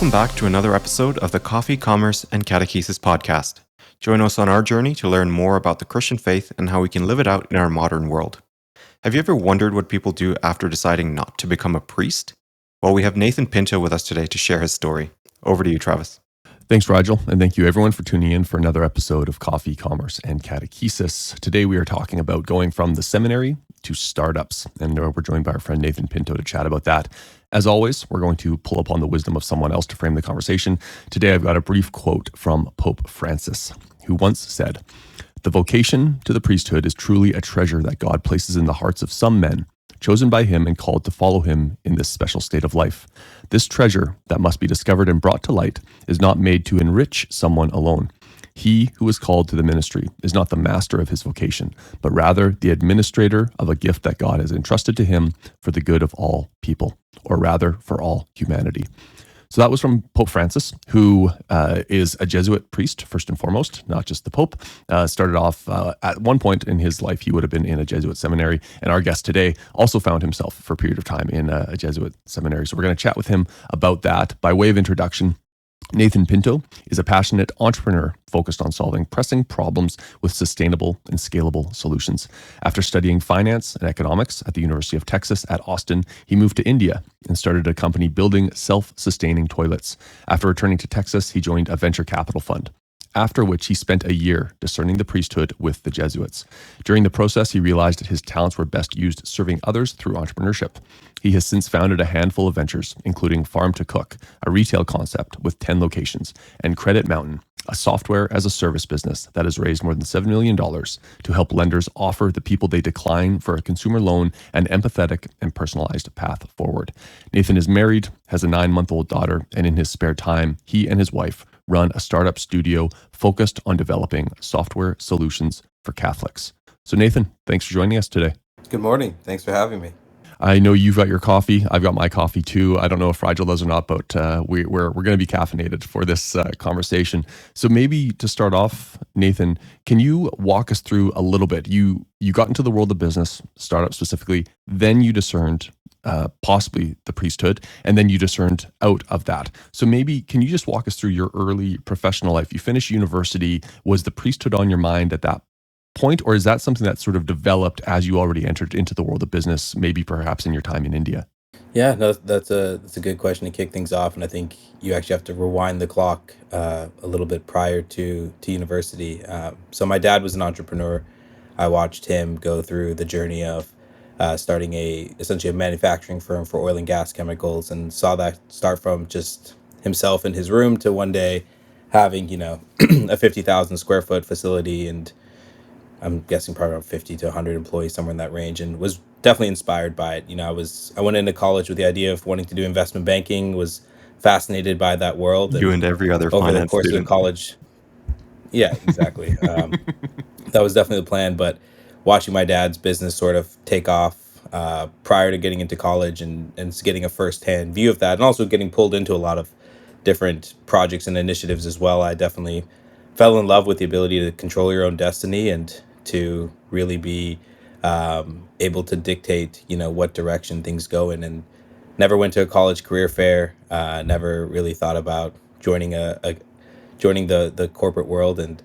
Welcome back to another episode of the Coffee, Commerce, and Catechesis podcast. Join us on our journey to learn more about the Christian faith and how we can live it out in our modern world. Have you ever wondered what people do after deciding not to become a priest? Well, we have Nathan Pinto with us today to share his story. Over to you, Travis. Thanks, Rigel, and thank you everyone for tuning in for another episode of Coffee, Commerce, and Catechesis. Today we are talking about going from the seminary to startups, and we're joined by our friend Nathan Pinto to chat about that. As always, we're going to pull upon the wisdom of someone else to frame the conversation. Today I've got a brief quote from Pope Francis, who once said, "The vocation to the priesthood is truly a treasure that God places in the hearts of some men, chosen by him and called to follow him in this special state of life. This treasure that must be discovered and brought to light is not made to enrich someone alone. He who is called to the ministry is not the master of his vocation, but rather the administrator of a gift that God has entrusted to him for the good of all people, or rather for all humanity." So that was from Pope Francis, who is a Jesuit priest, first and foremost, not just the Pope. Started off at one point in his life, he would have been in a Jesuit seminary. And our guest today also found himself for a period of time in a Jesuit seminary. So we're going to chat with him about that. By way of introduction, Nathan Pinto is a passionate entrepreneur focused on solving pressing problems with sustainable and scalable solutions. After studying finance and economics at the University of Texas at Austin, he moved to India and started a company building self-sustaining toilets. After returning to Texas, he joined a venture capital fund, after which he spent a year discerning the priesthood with the Jesuits. During the process, he realized that his talents were best used serving others through entrepreneurship. He has since founded a handful of ventures, including Farm to Cook, a retail concept with 10 locations, and Credit Mountain, a software-as-a-service business that has raised more than $7 million to help lenders offer the people they decline for a consumer loan an empathetic and personalized path forward. Nathan is married, has a 9-month-old daughter, and in his spare time, he and his wife run a startup studio focused on developing software solutions for Catholics. So Nathan, thanks for joining us today. Good morning. Thanks for having me. I know you've got your coffee. I've got my coffee too. I don't know if Rigel does or not, but we're going to be caffeinated for this conversation. So maybe to start off, Nathan, can you walk us through a little bit? You got into the world of business, startup specifically, then you discerned possibly the priesthood, and then you discerned out of that. So maybe can you just walk us through your early professional life? You finished university. Was the priesthood on your mind at that point, or is that something that sort of developed as you already entered into the world of business, maybe perhaps in your time in India? Yeah, no, that's a good question to kick things off, and I think you actually have to rewind the clock a little bit prior to university. So my dad was an entrepreneur. I watched him go through the journey of starting essentially a manufacturing firm for oil and gas chemicals, and saw that start from just himself in his room to one day having a 50,000 square foot facility, and I'm guessing probably around 50 to 100 employees, somewhere in that range, and was definitely inspired by it. I went into college with the idea of wanting to do investment banking, was fascinated by that world. You and every other Over the finance course student. of college, yeah, exactly. That was definitely the plan, but watching my dad's business sort of take off prior to getting into college and getting a firsthand view of that, and also getting pulled into a lot of different projects and initiatives as well, I definitely fell in love with the ability to control your own destiny and to really be able to dictate, what direction things go in. And never went to a college career fair. Never really thought about joining joining the corporate world. And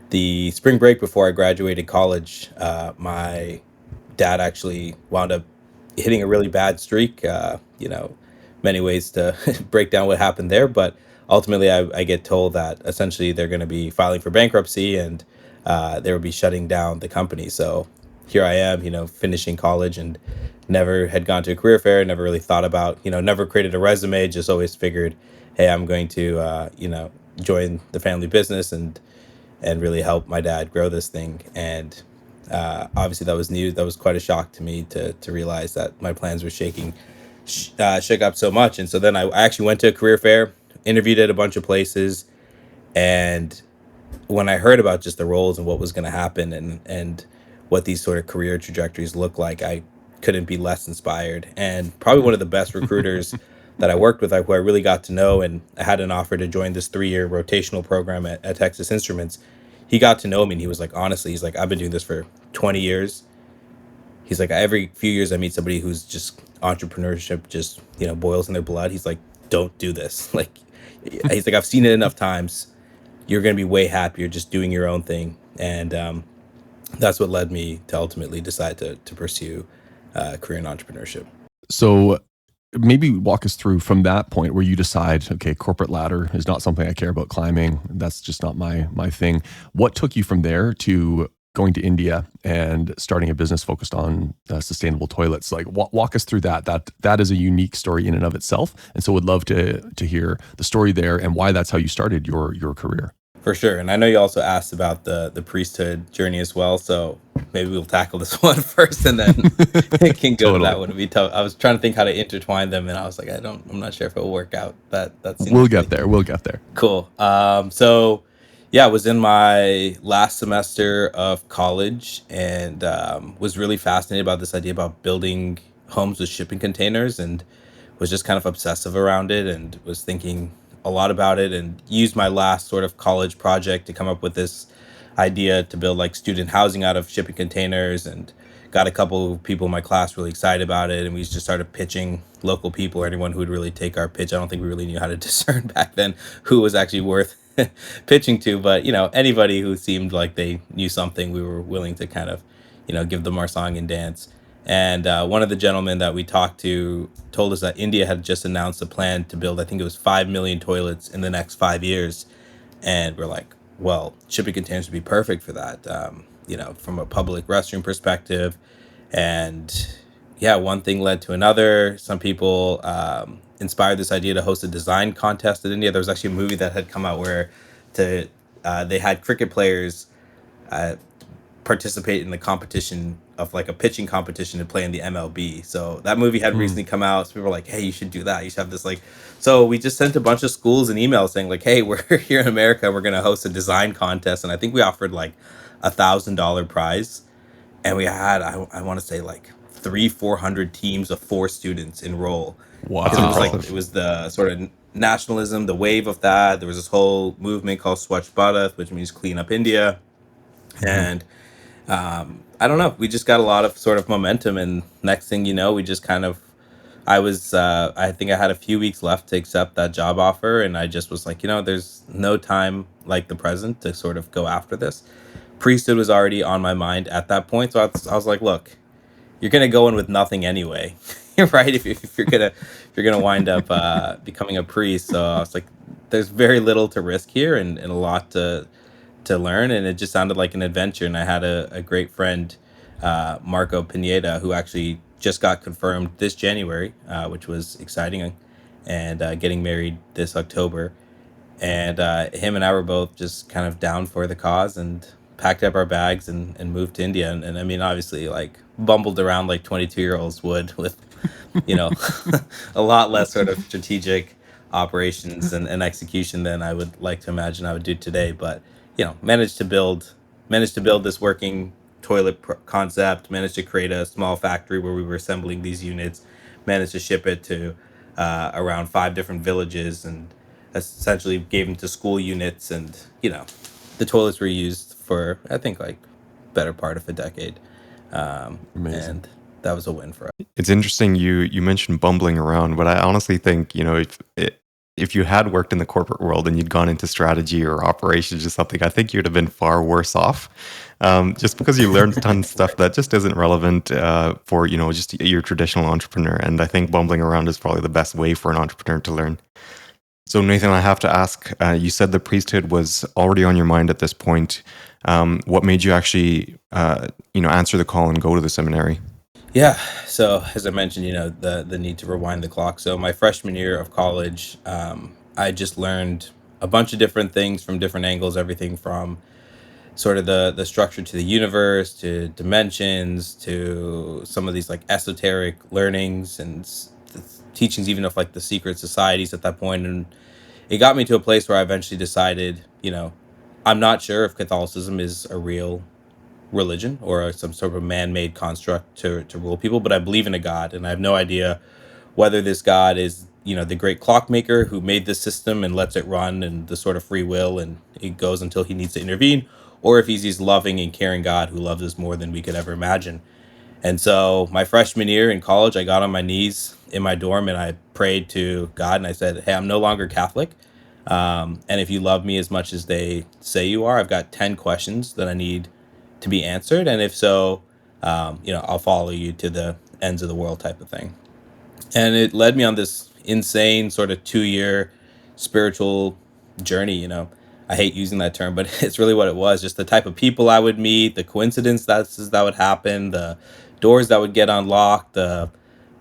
the spring break before I graduated college, my dad actually wound up hitting a really bad streak. Many ways to break down what happened there, but ultimately I get told that essentially they're going to be filing for bankruptcy, and they will be shutting down the company. So here I am, finishing college, and never had gone to a career fair, never really thought about, never created a resume, just always figured, hey, I'm going to, join the family business and really help my dad grow this thing. And obviously that was new. That was quite a shock to me to realize that my plans were shook up so much. And so then I actually went to a career fair, interviewed at a bunch of places, and when I heard about just the roles and what was going to happen and what these sort of career trajectories look like, I couldn't be less inspired. And probably one of the best recruiters that I worked with, who I really got to know, and I had an offer to join this 3-year rotational program at Texas Instruments. He got to know me, and he was like, honestly, he's like, I've been doing this for 20 years. He's like, every few years I meet somebody who's just entrepreneurship just, boils in their blood. He's like, don't do this. Like, He's like, I've seen it enough times. You're going to be way happier just doing your own thing. And that's what led me to ultimately decide to pursue a career in entrepreneurship. So maybe walk us through from that point where you decide, okay, corporate ladder is not something I care about climbing. That's just not my thing. What took you from there to going to India and starting a business focused on sustainable toilets? Like walk us through that. That is a unique story in and of itself. And so would love to hear the story there and why that's how you started your career. For sure. And I know you also asked about the priesthood journey as well. So maybe we'll tackle this one first and then it can go to that one. It'd be tough. I was trying to think how to intertwine them and I was like, I'm not sure if it'll work out. That seems We'll get there. We'll get there. Cool. So yeah, I was in my last semester of college and was really fascinated about this idea about building homes with shipping containers and was just kind of obsessive around it and was thinking a lot about it and used my last sort of college project to come up with this idea to build like student housing out of shipping containers and got a couple of people in my class really excited about it and we just started pitching local people or anyone who would really take our pitch. I don't think we really knew how to discern back then who was actually worth pitching to, but anybody who seemed like they knew something, we were willing to kind of give them our song and dance. And one of the gentlemen that we talked to told us that India had just announced a plan to build, I think it was 5 million toilets in the next 5 years. And we're like, well, shipping containers would be perfect for that, from a public restroom perspective. And yeah, one thing led to another. Some people inspired this idea to host a design contest in India. There was actually a movie that had come out where they had cricket players participate in the competition of like a pitching competition to play in the MLB. So that movie had recently come out. So people were like, hey, you should do that. You should have this so we just sent a bunch of schools an email saying like, hey, we're here in America. We're going to host a design contest. And I think we offered like $1,000 prize. And we had, I want to say like 400 teams of 4 students enroll. Wow. It was the sort of nationalism, the wave of that. There was this whole movement called Swachh Bharat, which means clean up India. And I don't know. We just got a lot of sort of momentum, and next thing you know, we just kind of. I think I had a few weeks left to accept that job offer, and I just was like, there's no time like the present to sort of go after this. Priesthood was already on my mind at that point, so I was like, look, you're gonna go in with nothing anyway, right? If you're gonna wind up becoming a priest, so I was like, there's very little to risk here, and a lot to learn, and it just sounded like an adventure. And I had a great friend, Marco Pineda, who actually just got confirmed this January, which was exciting, and getting married this October. And him and I were both just kind of down for the cause and packed up our bags and moved to India. And I mean, obviously, like bumbled around like 22-year-olds would with, a lot less sort of strategic operations and execution than I would like to imagine I would do today. But managed to build this working toilet concept, managed to create a small factory where we were assembling these units, managed to ship it to around 5 different villages, and essentially gave them to school units. And the toilets were used for, I think, like better part of a decade. Amazing. And that was a win for us. It's interesting you mentioned bumbling around, but I honestly think, if you had worked in the corporate world and you'd gone into strategy or operations or something, I think you'd have been far worse off. Just because you learned a ton of stuff that just isn't relevant for, just your traditional entrepreneur. And I think bumbling around is probably the best way for an entrepreneur to learn. So Nathan, I have to ask, you said the priesthood was already on your mind at this point. What made you actually, answer the call and go to the seminary? Yeah. So as I mentioned, the need to rewind the clock. So my freshman year of college, I just learned a bunch of different things from different angles, everything from sort of the structure to the universe, to dimensions, to some of these like esoteric learnings and teachings, even of like the secret societies at that point. And it got me to a place where I eventually decided, I'm not sure if Catholicism is a real religion or some sort of man-made construct to rule people, but I believe in a God, and I have no idea whether this God is, the great clockmaker who made this system and lets it run and the sort of free will and it goes until he needs to intervene, or if he's this loving and caring God who loves us more than we could ever imagine. And so my freshman year in college, I got on my knees in my dorm and I prayed to God and I said, hey, I'm no longer Catholic. And if you love me as much as they say you are, I've got 10 questions that I need to be answered. And if so, I'll follow you to the ends of the world type of thing. And it led me on this insane sort of 2 year spiritual journey. I hate using that term, but it's really what it was. Just the type of people I would meet, the that would happen, the doors that would get unlocked, the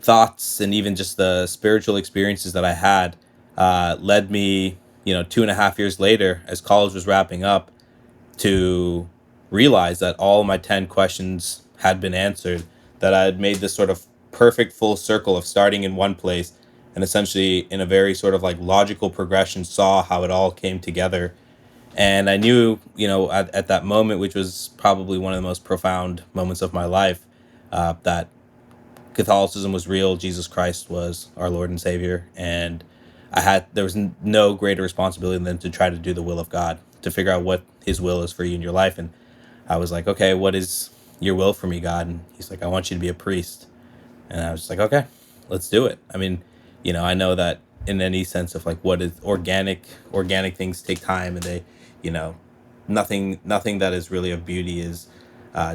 thoughts, and even just the spiritual experiences that I had led me, 2.5 years later, as college was wrapping up, to realize that all my 10 questions had been answered, that I had made this sort of perfect full circle of starting in one place and essentially in a very sort of like logical progression saw how it all came together. And I knew, at that moment, which was probably one of the most profound moments of my life, that Catholicism was real, Jesus Christ was our Lord and Savior, and there was no greater responsibility than to try to do the will of God, to figure out what His will is for you in your life. And I was like, okay, what is your will for me, God? And He's like, I want you to be a priest. And I was just like, okay, let's do it. I mean, I know that in any sense of like what is organic things take time, and they, you know, nothing that is really of beauty is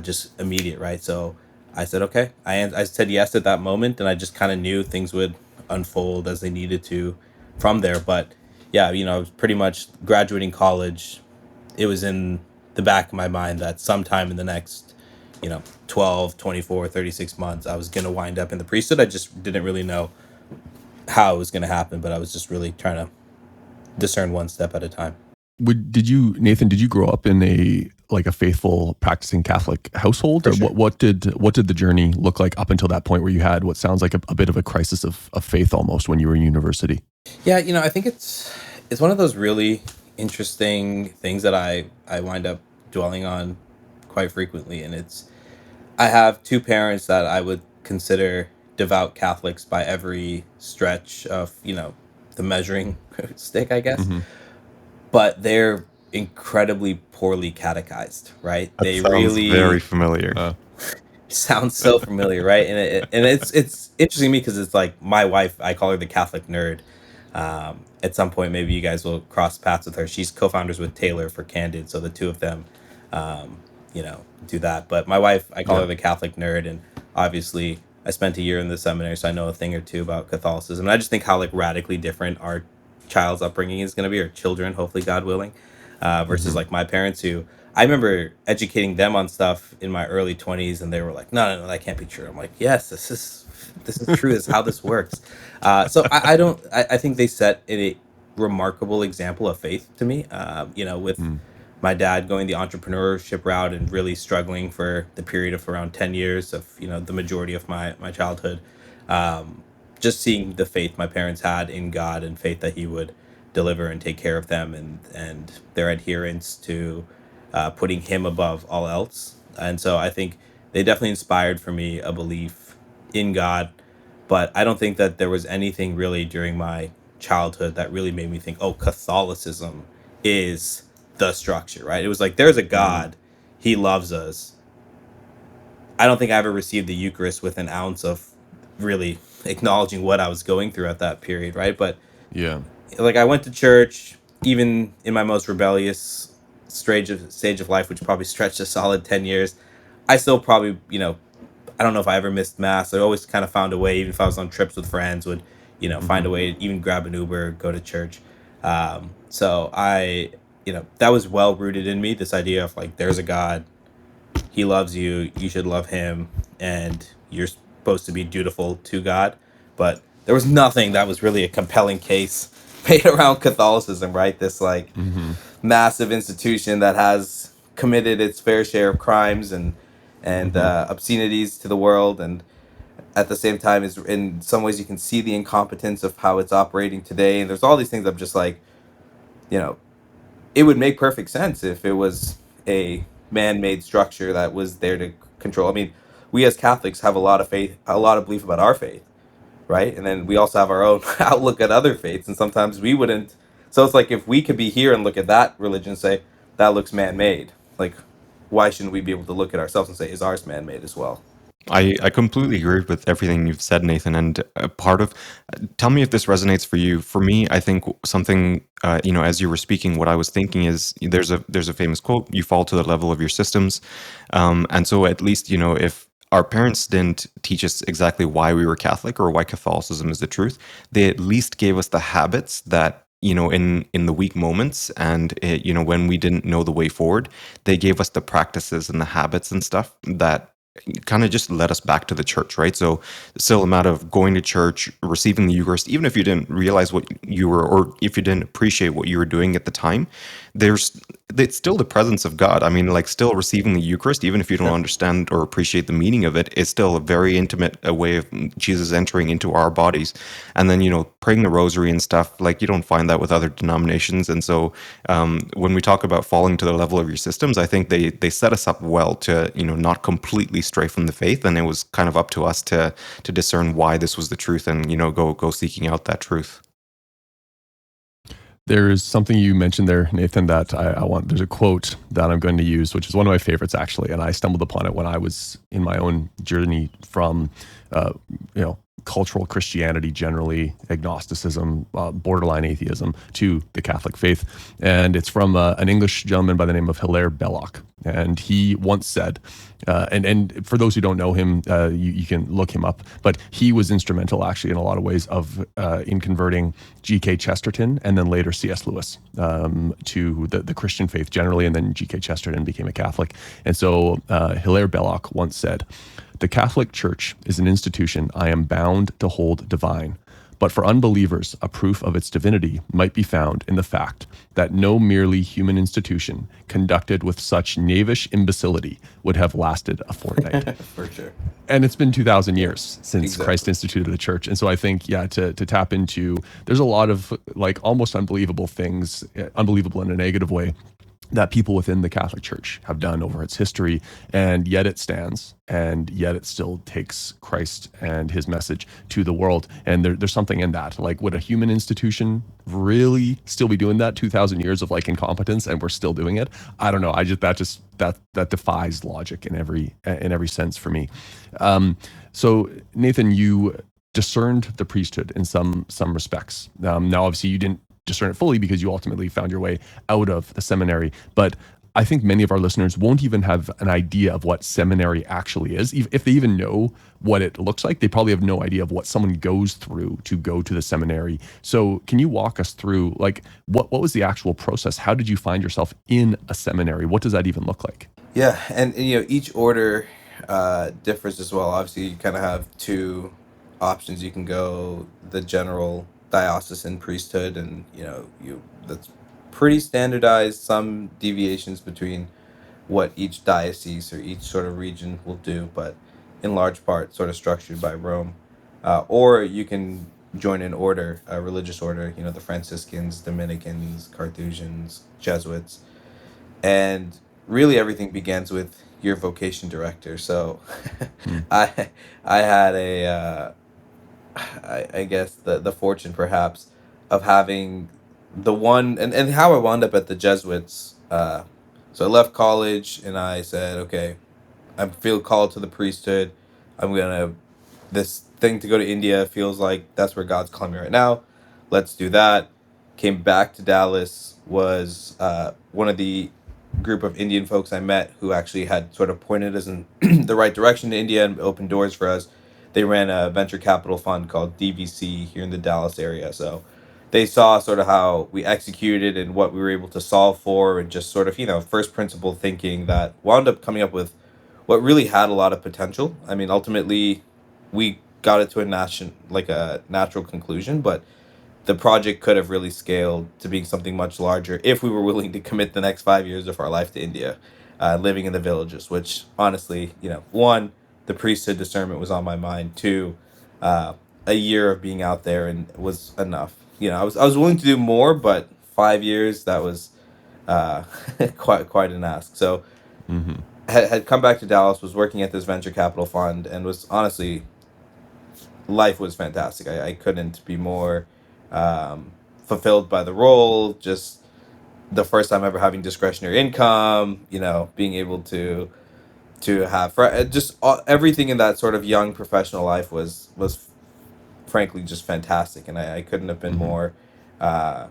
just immediate, right? So I said, okay. I said yes at that moment, and I just kind of knew things would unfold as they needed to from there. But yeah, I was pretty much graduating college. It was in the back of my mind that sometime in the next, 12, 24, 36 months, I was going to wind up in the priesthood. I just didn't really know how it was going to happen, but I was just really trying to discern one step at a time. Did you, Nathan, did you grow up in a faithful practicing Catholic household, For or sure. what did the journey look like up until that point where you had what sounds like a bit of a crisis of faith almost when you were in university? Yeah, I think it's one of those really interesting things that I wind up dwelling on quite frequently, and I have two parents that I would consider devout Catholics by every stretch of, the measuring stick, I guess. Hmm. But they're incredibly poorly catechized, right? That They sounds very really familiar. sound so familiar, right? And it's interesting to me because it's like my wife, I call her the Catholic nerd. At some point, maybe you guys will cross paths with her. She's co-founders with Taylor for Candid, so the two of them, do that. But my wife, I call Yeah. her the Catholic nerd, and obviously, I spent a year in the seminary, so I know a thing or two about Catholicism. And I just think how like radically different our child's upbringing is going to be, or children, hopefully, God willing, versus Hmm. like my parents who. I remember educating them on stuff in my early 20s, and they were like, no, no, no, that can't be true. I'm like, yes, this is true. This is how this works. So I don't. I think they set a remarkable example of faith to me. With my dad going the entrepreneurship route and really struggling for the period of around 10 years of the majority of my childhood. Um, just seeing the faith my parents had in God and faith that He would deliver and take care of them, and their adherence to putting Him above all else. And so I think they definitely inspired for me a belief in God, but I don't think that there was anything really during my childhood that really made me think, oh, Catholicism is the structure, right? It was like, there's a God, He loves us. I don't think I ever received the Eucharist with an ounce of really acknowledging what I was going through at that period, right? But Yeah. like I went to church, even in my most rebellious stage of life, which probably stretched a solid 10 years. I still probably, I don't know if I ever missed mass. I always kind of found a way, even if I was on trips with friends, would find Hmm. a way to even grab an Uber, go to church. So that was well rooted in me. This idea of like, there's a God, He loves you, you should love Him, and you're supposed to be dutiful to God. But there was nothing that was really a compelling case made around Catholicism, right? This like Hmm. massive institution that has committed its fair share of crimes and Hmm. obscenities to the world, and at the same time is in some ways you can see the incompetence of how it's operating today. And there's all these things I'm just like, you know it would make perfect sense if it was a man-made structure that was there to control. I mean, we as Catholics have a lot of faith, a lot of belief about our faith, right? And then we also have our own outlook at other faiths, and sometimes we wouldn't. So it's like if we could be here and look at that religion and say that looks man-made, like why shouldn't we be able to look at ourselves and say is ours man-made as well? I completely agree with everything you've said, Nathan. And tell me if this resonates for you. For me, I think something, as you were speaking, what I was thinking is there's a famous quote: "You fall to the level of your systems." And so, at least, if our parents didn't teach us exactly why we were Catholic or why Catholicism is the truth, they at least gave us the habits that. In the weak moments, and when we didn't know the way forward, they gave us the practices and the habits and stuff that kind of just led us back to the church, right? So still a matter of going to church, receiving the Eucharist, even if you didn't realize what you were, or if you didn't appreciate what you were doing at the time, there's it's still the presence of God. I mean, like, still receiving the Eucharist, even if you don't understand or appreciate the meaning of it, is still a very intimate way of Jesus entering into our bodies. And then, praying the rosary and stuff, like, you don't find that with other denominations. And so when we talk about falling to the level of your systems, I think they set us up well to, not completely stray from the faith. And it was kind of up to us to discern why this was the truth, and, go seeking out that truth. There's something you mentioned there, Nathan, that I want. There's a quote that I'm going to use, which is one of my favorites, actually. And I stumbled upon it when I was in my own journey from, cultural Christianity, generally agnosticism, borderline atheism, to the Catholic faith. And it's from an English gentleman by the name of Hilaire Belloc. And he once said, and for those who don't know him, you can look him up, but he was instrumental, actually, in a lot of ways in converting G.K. Chesterton and then later C.S. Lewis to the Christian faith generally, and then G.K. Chesterton became a Catholic. And so Hilaire Belloc once said, "The Catholic Church is an institution I am bound to hold divine, but for unbelievers, a proof of its divinity might be found in the fact that no merely human institution conducted with such knavish imbecility would have lasted a fortnight." For sure. And it's been 2,000 years since Exactly. Christ instituted the church. And so I think, to tap into, there's a lot of like almost unbelievable things, unbelievable in a negative way, that people within the Catholic Church have done over its history, and yet it stands, and yet it still takes Christ and his message to the world. And there's something in that. Like, would a human institution really still be doing that 2,000 years of like incompetence, and we're still doing it? I don't know. That defies logic in every sense for me. So Nathan, you discerned the priesthood in some respects. Now, obviously, you didn't discern it fully because you ultimately found your way out of the seminary. But I think many of our listeners won't even have an idea of what seminary actually is. If they even know what it looks like, they probably have no idea of what someone goes through to go to the seminary. So can you walk us through, like, what was the actual process? How did you find yourself in a seminary? What does that even look like? Yeah, and each order differs as well. Obviously, you kind of have two options. You can go the general diocesan priesthood, and that's pretty standardized. Some deviations between what each diocese or each sort of region will do, but in large part, sort of structured by Rome. Or you can join an order, a religious order. The Franciscans, Dominicans, Carthusians, Jesuits, and really everything begins with your vocation director. So Hmm. I had I guess the fortune perhaps of having the one, and how I wound up at the Jesuits. So I left college and I said, okay, I feel called to the priesthood. I'm gonna this thing to go to India feels like that's where God's calling me right now. Let's do that. Came back to Dallas, was one of the group of Indian folks I met who actually had sort of pointed us in the right direction to India and opened doors for us. They ran a venture capital fund called DVC here in the Dallas area. So they saw sort of how we executed and what we were able to solve for, and just sort of, first principle thinking that wound up coming up with what really had a lot of potential. I mean, ultimately, we got it to a natural conclusion, but the project could have really scaled to being something much larger if we were willing to commit the next 5 years of our life to India, living in the villages. Which honestly, one, the priesthood discernment was on my mind. Two, a year of being out there and was enough. I was willing to do more, but 5 years, that was uh, quite an ask. So Hmm. had come back to Dallas, was working at this venture capital fund, and was honestly, life was fantastic. I couldn't be more fulfilled by the role. Just the first time ever having discretionary income, being able to to have for just everything in that sort of young professional life was frankly just fantastic, and I couldn't have been Hmm. more uh,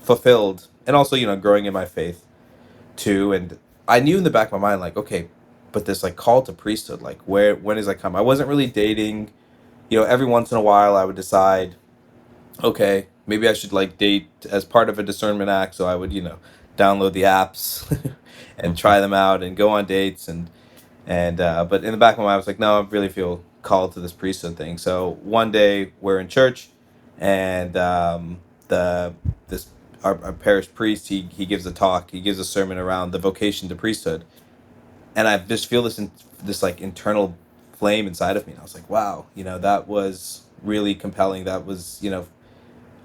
fulfilled. And also, growing in my faith too. And I knew in the back of my mind, like, okay, but this like call to priesthood, like, when does that come? I wasn't really dating. Every once in a while, I would decide, okay, maybe I should like date as part of a discernment act. So I would, download the apps and Hmm. try them out and go on dates and but in the back of my mind, I was like, no, I really feel called to this priesthood thing. So one day we're in church, and the this our parish priest, he gives a talk, he gives a sermon around the vocation to priesthood, and I just feel this like internal flame inside of me. And I was like, wow, that was really compelling. That was,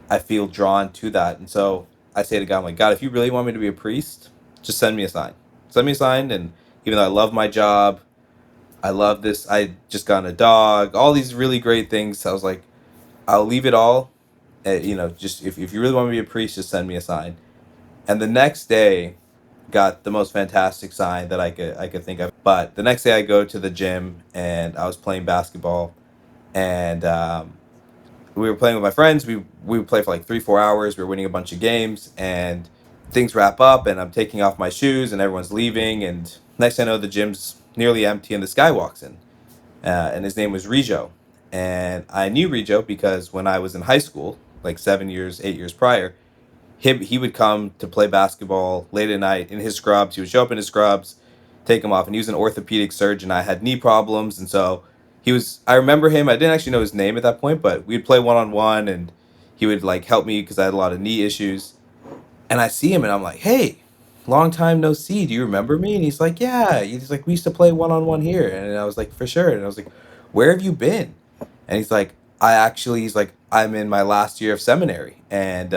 I feel drawn to that. And so I say to God, I'm like, God, if you really want me to be a priest, just send me a sign. Send me a sign. And even though I love my job, I love this, I just got a dog, all these really great things. I was like, I'll leave it all. Just if you really want me to be a priest, just send me a sign. And the next day, got the most fantastic sign that I could think of. But the next day, I go to the gym and I was playing basketball, and we were playing with my friends. We would play for like 3 4 hours. We were winning a bunch of games, and things wrap up, and I'm taking off my shoes, and everyone's leaving, and next thing I know, the gym's nearly empty, and this guy walks in, and his name was Rijo, and I knew Rijo because when I was in high school, like 7 years, 8 years prior, he would come to play basketball late at night in his scrubs. He would show up in his scrubs, take them off, and he was an orthopedic surgeon. I had knee problems, and so he was. I remember him. I didn't actually know his name at that point, but we'd play 1-on-1, and he would like help me because I had a lot of knee issues. And I see him, and I'm like, "Hey, long time no see. Do you remember me?" And he's like, "Yeah." He's like, "We used to play 1-on-1 here," and I was like, "For sure." And I was like, "Where have you been?" And he's like, he's like, "I'm in my last year of seminary, and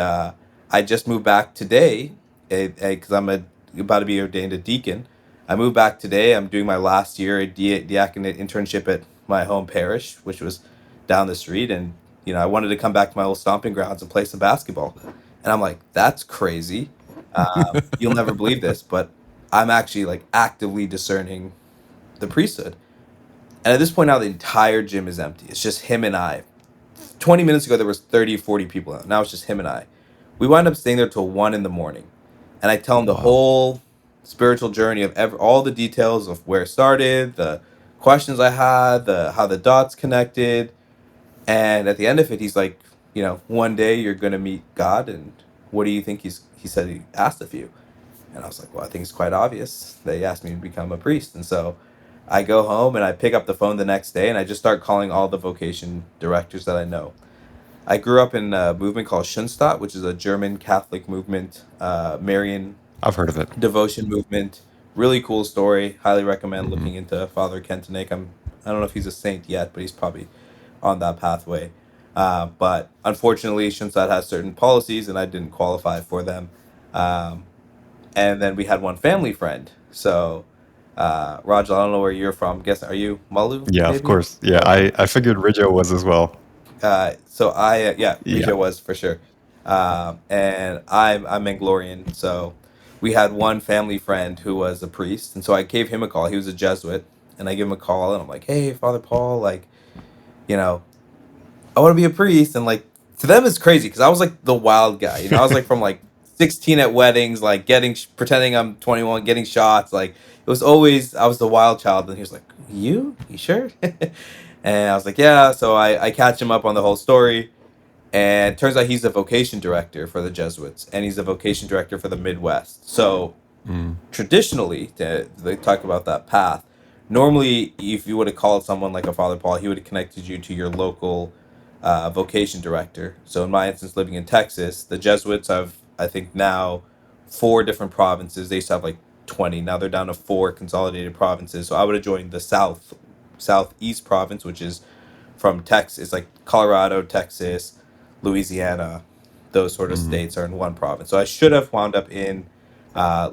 I just moved back today because about to be ordained a deacon. I moved back today. I'm doing my last year a diaconate internship at my home parish, which was down the street, and I wanted to come back to my old stomping grounds and play some basketball." And I'm like, "That's crazy. You'll never believe this, but I'm actually like actively discerning the priesthood." And at this point now, the entire gym is empty. It's just him and I. 20 minutes ago, there was 30, 40 people out. Now it's just him and I. We wind up staying there till 1 in the morning. And I tell him the Wow. whole spiritual journey of all the details of where it started, the questions I had, how the dots connected. And at the end of it, he's like, one day you're going to meet God. And what do you think he said he asked of you? And I was like, well, I think it's quite obvious. They asked me to become a priest. And so I go home and I pick up the phone the next day and I just start calling all the vocation directors that I know. I grew up in a movement called Schoenstatt, which is a German Catholic movement, Marian I've heard of it. devotion movement. Really cool story. Highly recommend Hmm. looking into Father Kentenich. I don't know if he's a saint yet, but he's probably on that pathway. But unfortunately, Schoenstatt has certain policies, and I didn't qualify for them. Um, and then we had one family friend. So, Raj, I don't know where you're from. Guess are you Malu Yeah, of maybe course. Yeah, or I figured Ridjo was as well. so I yeah, Yeah. Rijo was for sure. And I'm Manglorian, so we had one family friend who was a priest, and so I gave him a call. He was a Jesuit, and I give him a call, and I'm like, "Hey, Father Paul, like, you know, I want to be a priest." And like to them, it's crazy because I was like the wild guy. I was like from like 16 at weddings, like pretending I'm 21, getting shots. Like it was always I was the wild child, and he was like, You sure?" And I was like, "Yeah." So I catch him up on the whole story. And turns out he's a vocation director for the Jesuits, and he's a vocation director for the Midwest. So Mm. traditionally, they talk about that path. Normally, if you would have called someone like a Father Paul, he would have connected you to your local vocation director. So in my instance, living in Texas, the Jesuits have, I think now, 4 different provinces. They used to have like 20. Now they're down to 4 consolidated provinces. So I would have joined the Southeast province, which is from Texas. It's like Colorado, Texas, Louisiana. Those sort of Hmm. states are in one province. So I should have wound up in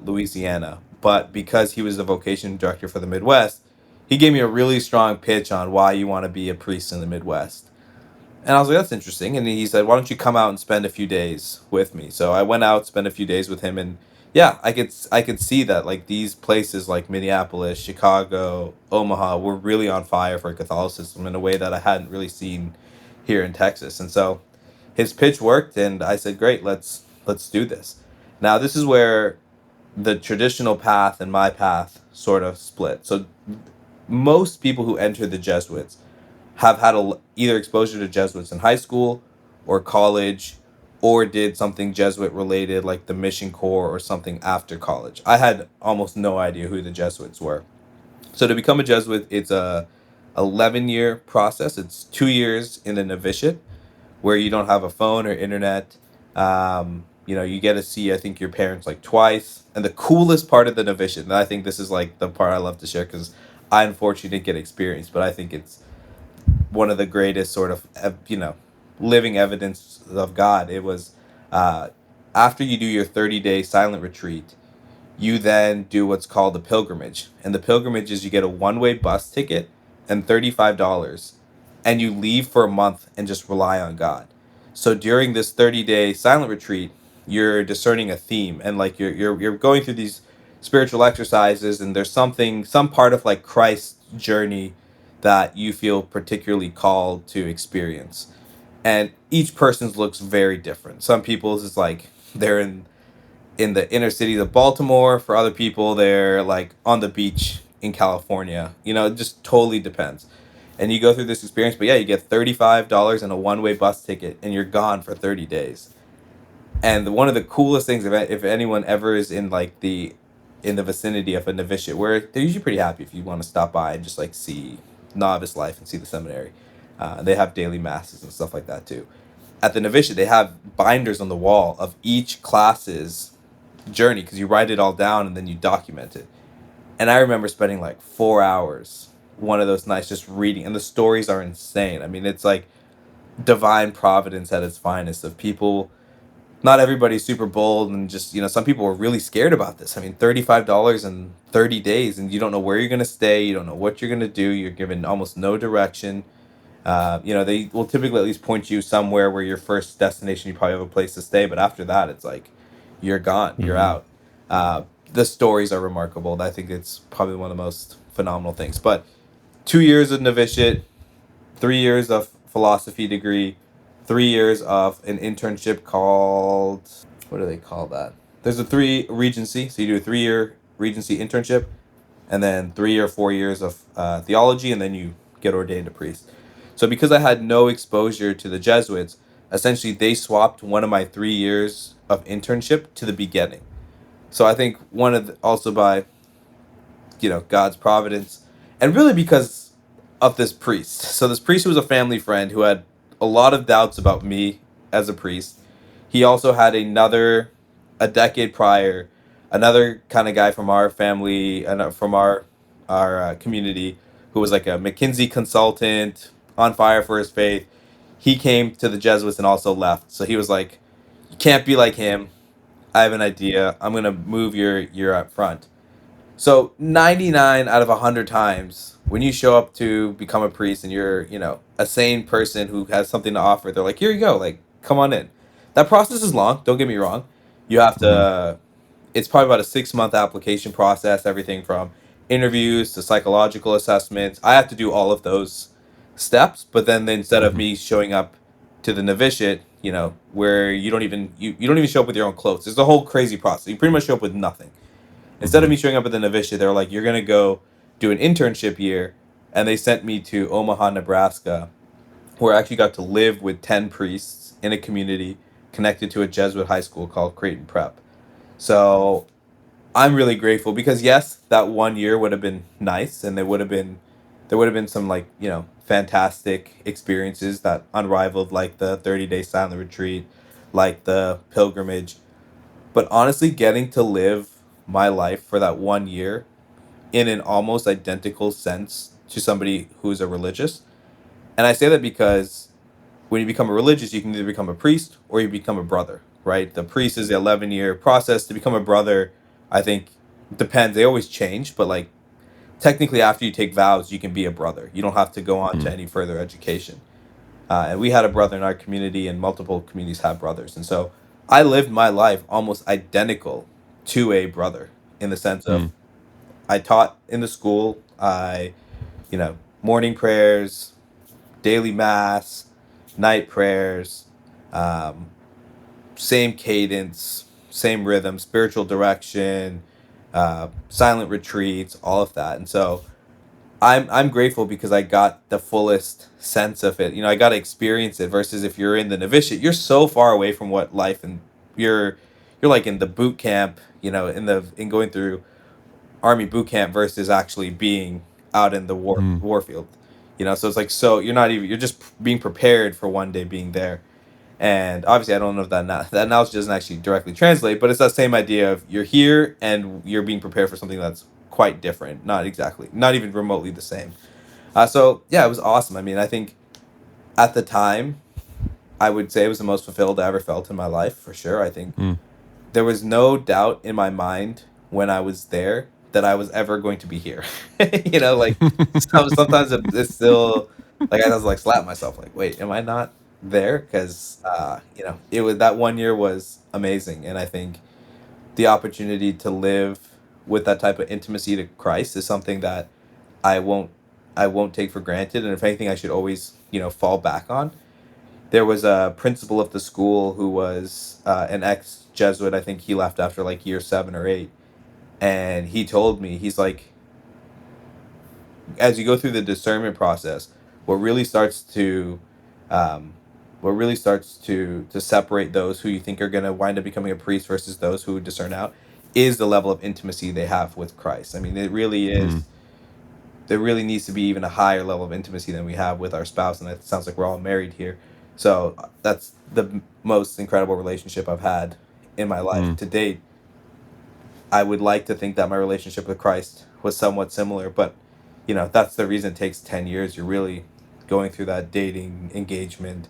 Louisiana. But because he was the vocation director for the Midwest, he gave me a really strong pitch on why you want to be a priest in the Midwest. And I was like, that's interesting. And he said, why don't you come out and spend a few days with me? So I went out, spent a few days with him. And yeah, I could see that like these places like Minneapolis, Chicago, Omaha were really on fire for Catholicism in a way that I hadn't really seen here in Texas. And so his pitch worked, and I said, "Great, let's do this." Now, this is where the traditional path and my path sort of split. So most people who enter the Jesuits have had either exposure to Jesuits in high school or college, or did something Jesuit related like the Mission Corps or something after college. I had almost no idea who the Jesuits were. So to become a Jesuit, it's a 11-year process. It's 2 years in the novitiate where you don't have a phone or internet. You get to see, I think, your parents like twice. And the coolest part of the novitiate, and I think this is like the part I love to share because I unfortunately didn't get experience, but I think it's one of the greatest sort of living evidence of God. It was uh, after you do your 30-day silent retreat, you then do what's called a pilgrimage, and the pilgrimage is you get a one-way bus ticket and $35, and you leave for a month and just rely on God. So during this 30-day silent retreat, you're discerning a theme, and like you're going through these spiritual exercises, and there's some part of like Christ's journey that you feel particularly called to experience. And each person's looks very different. Some people's is like they're in the inner cities of Baltimore. For other people, they're like on the beach in California. It just totally depends. And you go through this experience, but yeah, you get $35 and a one-way bus ticket, and you're gone for 30 days. And one of the coolest things, if anyone ever is in the vicinity of a novitiate, where they're usually pretty happy if you want to stop by and just like see novice life and see the seminary. They have daily masses and stuff like that too. At the novitiate, they have binders on the wall of each class's journey because you write it all down and then you document it. And I remember spending like 4 hours one of those nights just reading, and the stories are insane. I mean, it's like divine providence at its finest of people. Not everybody's super bold, and just some people were really scared about this. I mean, $35 in 30 days, and you don't know where you're going to stay, you don't know what you're going to do, you're given almost no direction. They will typically at least point you somewhere where your first destination, you probably have a place to stay, but after that, it's like you're gone, you're Mm-hmm. out. The stories are remarkable. I think it's probably one of the most phenomenal things. But 2 years of novitiate, 3 years of philosophy degree, 3 years of an internship called, what do they call that? There's a three regency, so you do a 3-year regency internship, and then 3 or 4 years of theology, and then you get ordained a priest. So because I had no exposure to the Jesuits, essentially they swapped one of my 3 years of internship to the beginning. So I think also by God's providence, and really because of this priest. So this priest was a family friend who had a lot of doubts about me as a priest. He also had a decade prior, another kind of guy from our family and from our community who was like a McKinsey consultant on fire for his faith. He came to the Jesuits and also left. So he was like, "You can't be like him. I have an idea. I'm gonna move your up front." So 99 out of 100 times when you show up to become a priest and you're, a sane person who has something to offer, they're like, "Here you go, like come on in." That process is long, don't get me wrong. You have Mm-hmm. to It's probably about a 6-month application process, everything from interviews to psychological assessments. I have to do all of those steps, but then instead of Mm-hmm. me showing up to the novitiate, where you don't even show up with your own clothes. There's a whole crazy process. You pretty much show up with nothing. Instead of Mm-hmm. me showing up at the novitiate, they were like, "You're gonna go do an internship year," and they sent me to Omaha, Nebraska, where I actually got to live with 10 priests in a community connected to a Jesuit high school called Creighton Prep. So I'm really grateful because yes, that 1 year would have been nice, and there would have been some like fantastic experiences that unrivaled, like the 30-day silent retreat, like the pilgrimage. But honestly, getting to live my life for that 1 year in an almost identical sense to somebody who's a religious. And I say that because when you become a religious, you can either become a priest or you become a brother, right? The priest is the 11-year process. To become a brother, I think, depends. They always change, but like technically, after you take vows, you can be a brother. You don't have to go on to any further education. And we had a brother in our community, and multiple communities have brothers. And so I lived my life almost identical to a brother, in the sense of Mm. I taught in the school. Morning prayers, daily mass, night prayers, um, same cadence, same rhythm, spiritual direction, silent retreats, all of that. And so I'm grateful because I got the fullest sense of it. I got to experience it versus if you're in the novitiate, you're so far away from what life, and you're you're like in the boot camp, in going through army boot camp versus actually being out in the Mm. warfield. So it's like, so you're just being prepared for one day being there. And obviously, I don't know if that analogy doesn't actually directly translate, but it's that same idea of you're here and you're being prepared for something that's quite different, not even remotely the same. So yeah, it was awesome. I mean, I think at the time, I would say it was the most fulfilled I ever felt in my life, for sure. I think Mm. there was no doubt in my mind when I was there that I was ever going to be here. Like, sometimes it's still like I was like slap myself like, wait, am I not there? Because it was that one year was amazing, and I think the opportunity to live with that type of intimacy to Christ is something that I won't I won't take for granted, and if anything, I should always fall back on. There was a principal of the school who was an ex Jesuit. I think he left after like year 7 or 8, and he told me, he's like, as you go through the discernment process, what really starts to um, to separate those who you think are going to wind up becoming a priest versus those who discern out is the level of intimacy they have with Christ. I mean, it really Mm. is. There really needs to be even a higher level of intimacy than we have with our spouse, and it sounds like we're all married here. So that's the most incredible relationship I've had in my life Mm. to date. I would like to think that my relationship with Christ was somewhat similar, but that's the reason it takes 10 years. You're really going through that dating, engagement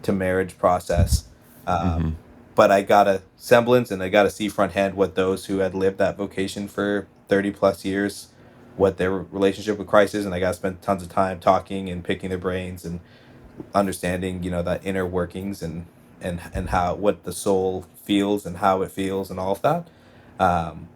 to marriage process. Mm-hmm. But I got a semblance, and I got to see front hand what those who had lived that vocation for 30 plus years, what their relationship with Christ is. And I got to spend tons of time talking and picking their brains and understanding, that inner workings, and how, what the soul feels and how it feels and all of that. Um,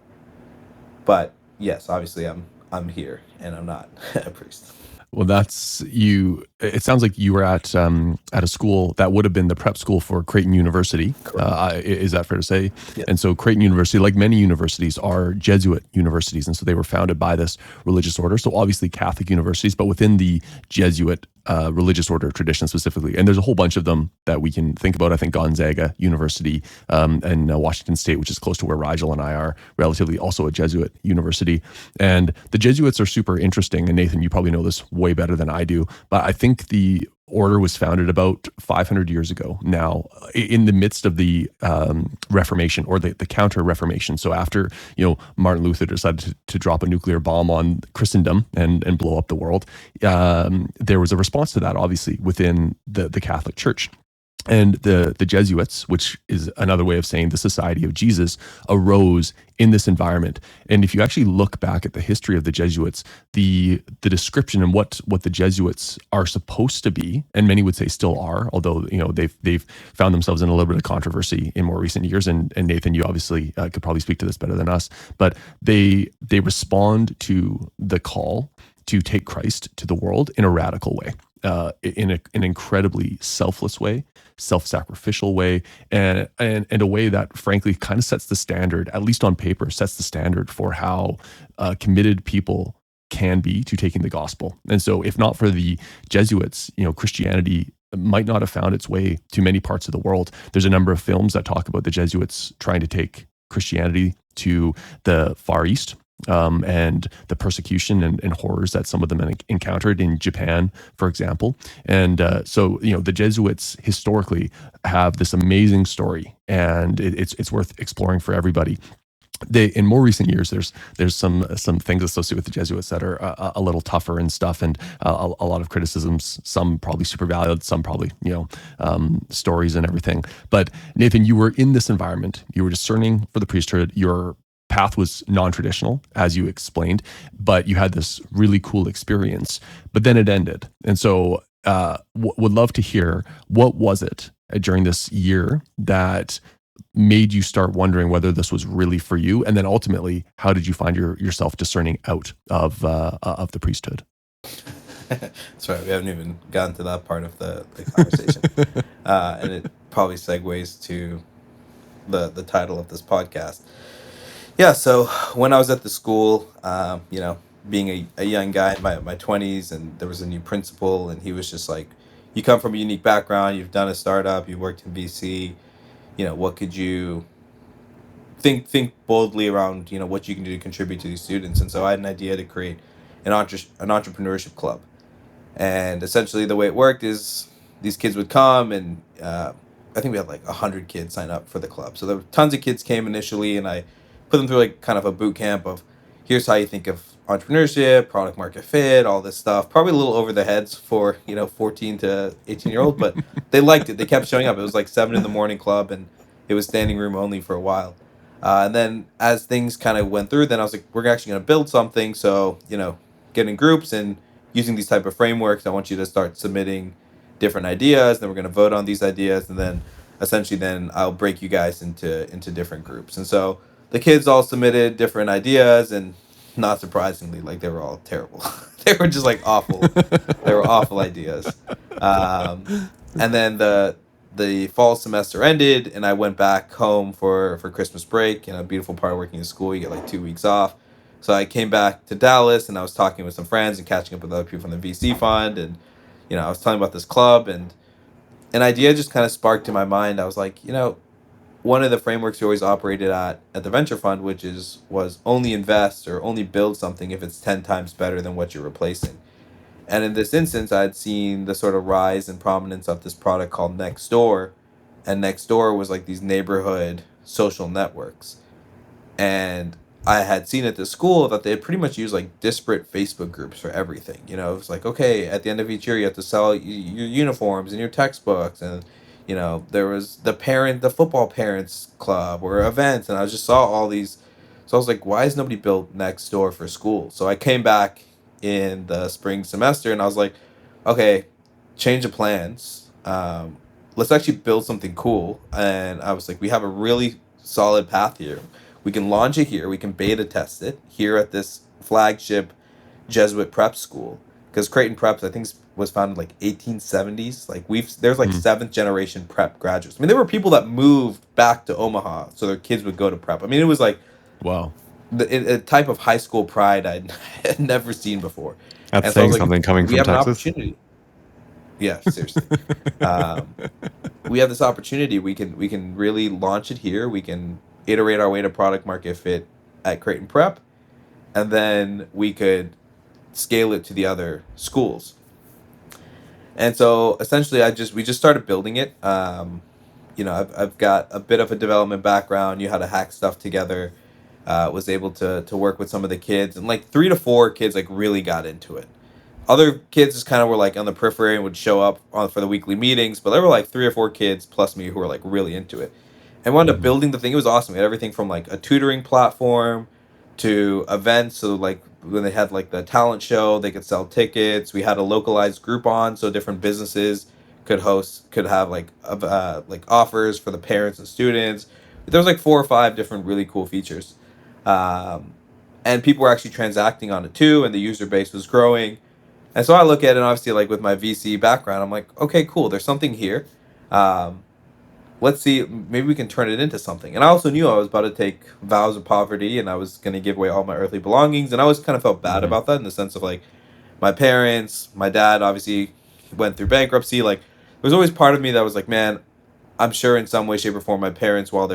but yes, obviously I'm here and I'm not a priest. Well, that's you. It sounds like you were at a school that would have been the prep school for Creighton University. Correct. Is that fair to say? Yeah. And so Creighton University, like many universities, are Jesuit universities, and so they were founded by this religious order. So obviously Catholic universities, but within the Jesuit religious order tradition specifically. And there's a whole bunch of them that we can think about. I think Gonzaga University and Washington State, which is close to where Rigel and I are, relatively also a Jesuit university. And the Jesuits are super interesting. And Nathan, you probably know this way better than I do, but I think the order was founded about 500 years ago now, in the midst of the Reformation, or the Counter-Reformation. So after Martin Luther decided to drop a nuclear bomb on Christendom and blow up the world, there was a response to that, obviously, within the Catholic Church. And the Jesuits, which is another way of saying the Society of Jesus, arose in this environment. And if you actually look back at the history of the Jesuits, the description and what the Jesuits are supposed to be, and many would say still are, although they've found themselves in a little bit of controversy in more recent years. And Nathan, you obviously could probably speak to this better than us, but they respond to the call to take Christ to the world in a radical way, in an incredibly selfless way, self-sacrificial way, and a way that frankly kind of sets the standard, at least on paper, sets the standard for how committed people can be to taking the gospel. And so if not for the Jesuits, Christianity might not have found its way to many parts of the world. There's a number of films that talk about the Jesuits trying to take Christianity to the Far East, and the persecution and horrors that some of them encountered in Japan, for example. And so the Jesuits historically have this amazing story, and it's worth exploring for everybody. In more recent years, there's some things associated with the Jesuits that are a little tougher and stuff, and a lot of criticisms. Some probably super valid, some probably stories and everything. But Nathan, you were in this environment. You were discerning for the priesthood. Your path was non-traditional, as you explained, but you had this really cool experience. But then it ended, and so would love to hear, what was it during this year that made you start wondering whether this was really for you? And then ultimately, how did you find yourself discerning out of the priesthood? Sorry, we haven't even gotten to that part of the conversation. And it probably segues to the title of this podcast. Yeah, so when I was at the school, being a young guy in my 20s, and there was a new principal, and he was just like, you come from a unique background, you've done a startup, you worked in VC, what could you think boldly around, what you can do to contribute to these students. And so I had an idea to create an entrepreneurship club. And essentially, the way it worked is these kids would come, and I think we had like 100 kids sign up for the club. So there were tons of kids came initially, and I put them through like kind of a boot camp of here's how you think of entrepreneurship, product market fit, all this stuff. Probably a little over the heads for 14 to 18-year-old, but they liked it. They kept showing up. It was like 7 in the morning club, and it was standing room only for a while. And then as things kind of went through, then I was like, we're actually going to build something. So get in groups and using these type of frameworks, I want you to start submitting different ideas. Then we're going to vote on these ideas, and then essentially, then I'll break you guys into different groups. And so the kids all submitted different ideas, and not surprisingly, like they were all terrible. They were just like awful. They were awful ideas. And then the fall semester ended, and I went back home for Christmas break. A beautiful part of working in school, you get like 2 weeks off. So I came back to Dallas, and I was talking with some friends and catching up with other people from the VC fund, and I was telling about this club, and an idea just kind of sparked in my mind. I was like, one of the frameworks we always operated at the venture fund, was only invest or only build something if it's 10 times better than what you're replacing. And in this instance, I'd seen the sort of rise and prominence of this product called Nextdoor, and Nextdoor was like these neighborhood social networks. And I had seen at the school that they pretty much use like disparate Facebook groups for everything. It's like, okay, at the end of each year, you have to sell your uniforms and your textbooks. And, there was the football parents club or events. And I just saw all these. So I was like, why has nobody built Nextdoor for school? So I came back in the spring semester, and I was like, okay, change of plans. Let's actually build something cool. And I was like, we have a really solid path here. We can launch it here. We can beta test it here at this flagship Jesuit prep school. Because Creighton Preps, I think, was founded like 1870s. Like there's like seventh generation prep graduates. I mean, there were people that moved back to Omaha so their kids would go to prep. I mean, it was like Wow, a type of high school pride I'd had never seen before. That's And so I saying was like, something coming we from have an Texas. opportunity. Yeah, seriously. We have this opportunity. We can really launch it here. We can iterate our way to product market fit at Creighton Prep, and then we could scale it to the other schools. And so essentially, we just started building it. I've got a bit of a development background. Knew how to hack stuff together. Was able to work with some of the kids, and like 3 to 4 kids like really got into it. Other kids just kind of were like on the periphery and would show up for the weekly meetings, but there were like 3 or 4 kids plus me who were like really into it. And wound up building the thing. It was awesome. We had everything from like a tutoring platform to events. So like when they had like the talent show, they could sell tickets. We had a localized Groupon, so different businesses could have like offers for the parents and students. There was like 4 or 5 different really cool features, and people were actually transacting on it too, and the user base was growing. And so I look at it, and obviously, like with my VC background, I'm like, okay, cool. There's something here. Um, let's see, maybe we can turn it into something. And I also knew I was about to take vows of poverty, and I was going to give away all my earthly belongings. And I always kind of felt bad about that, in the sense of like my parents, my dad obviously went through bankruptcy. Like there was always part of me that was like, man, I'm sure in some way, shape, or form, my parents, while they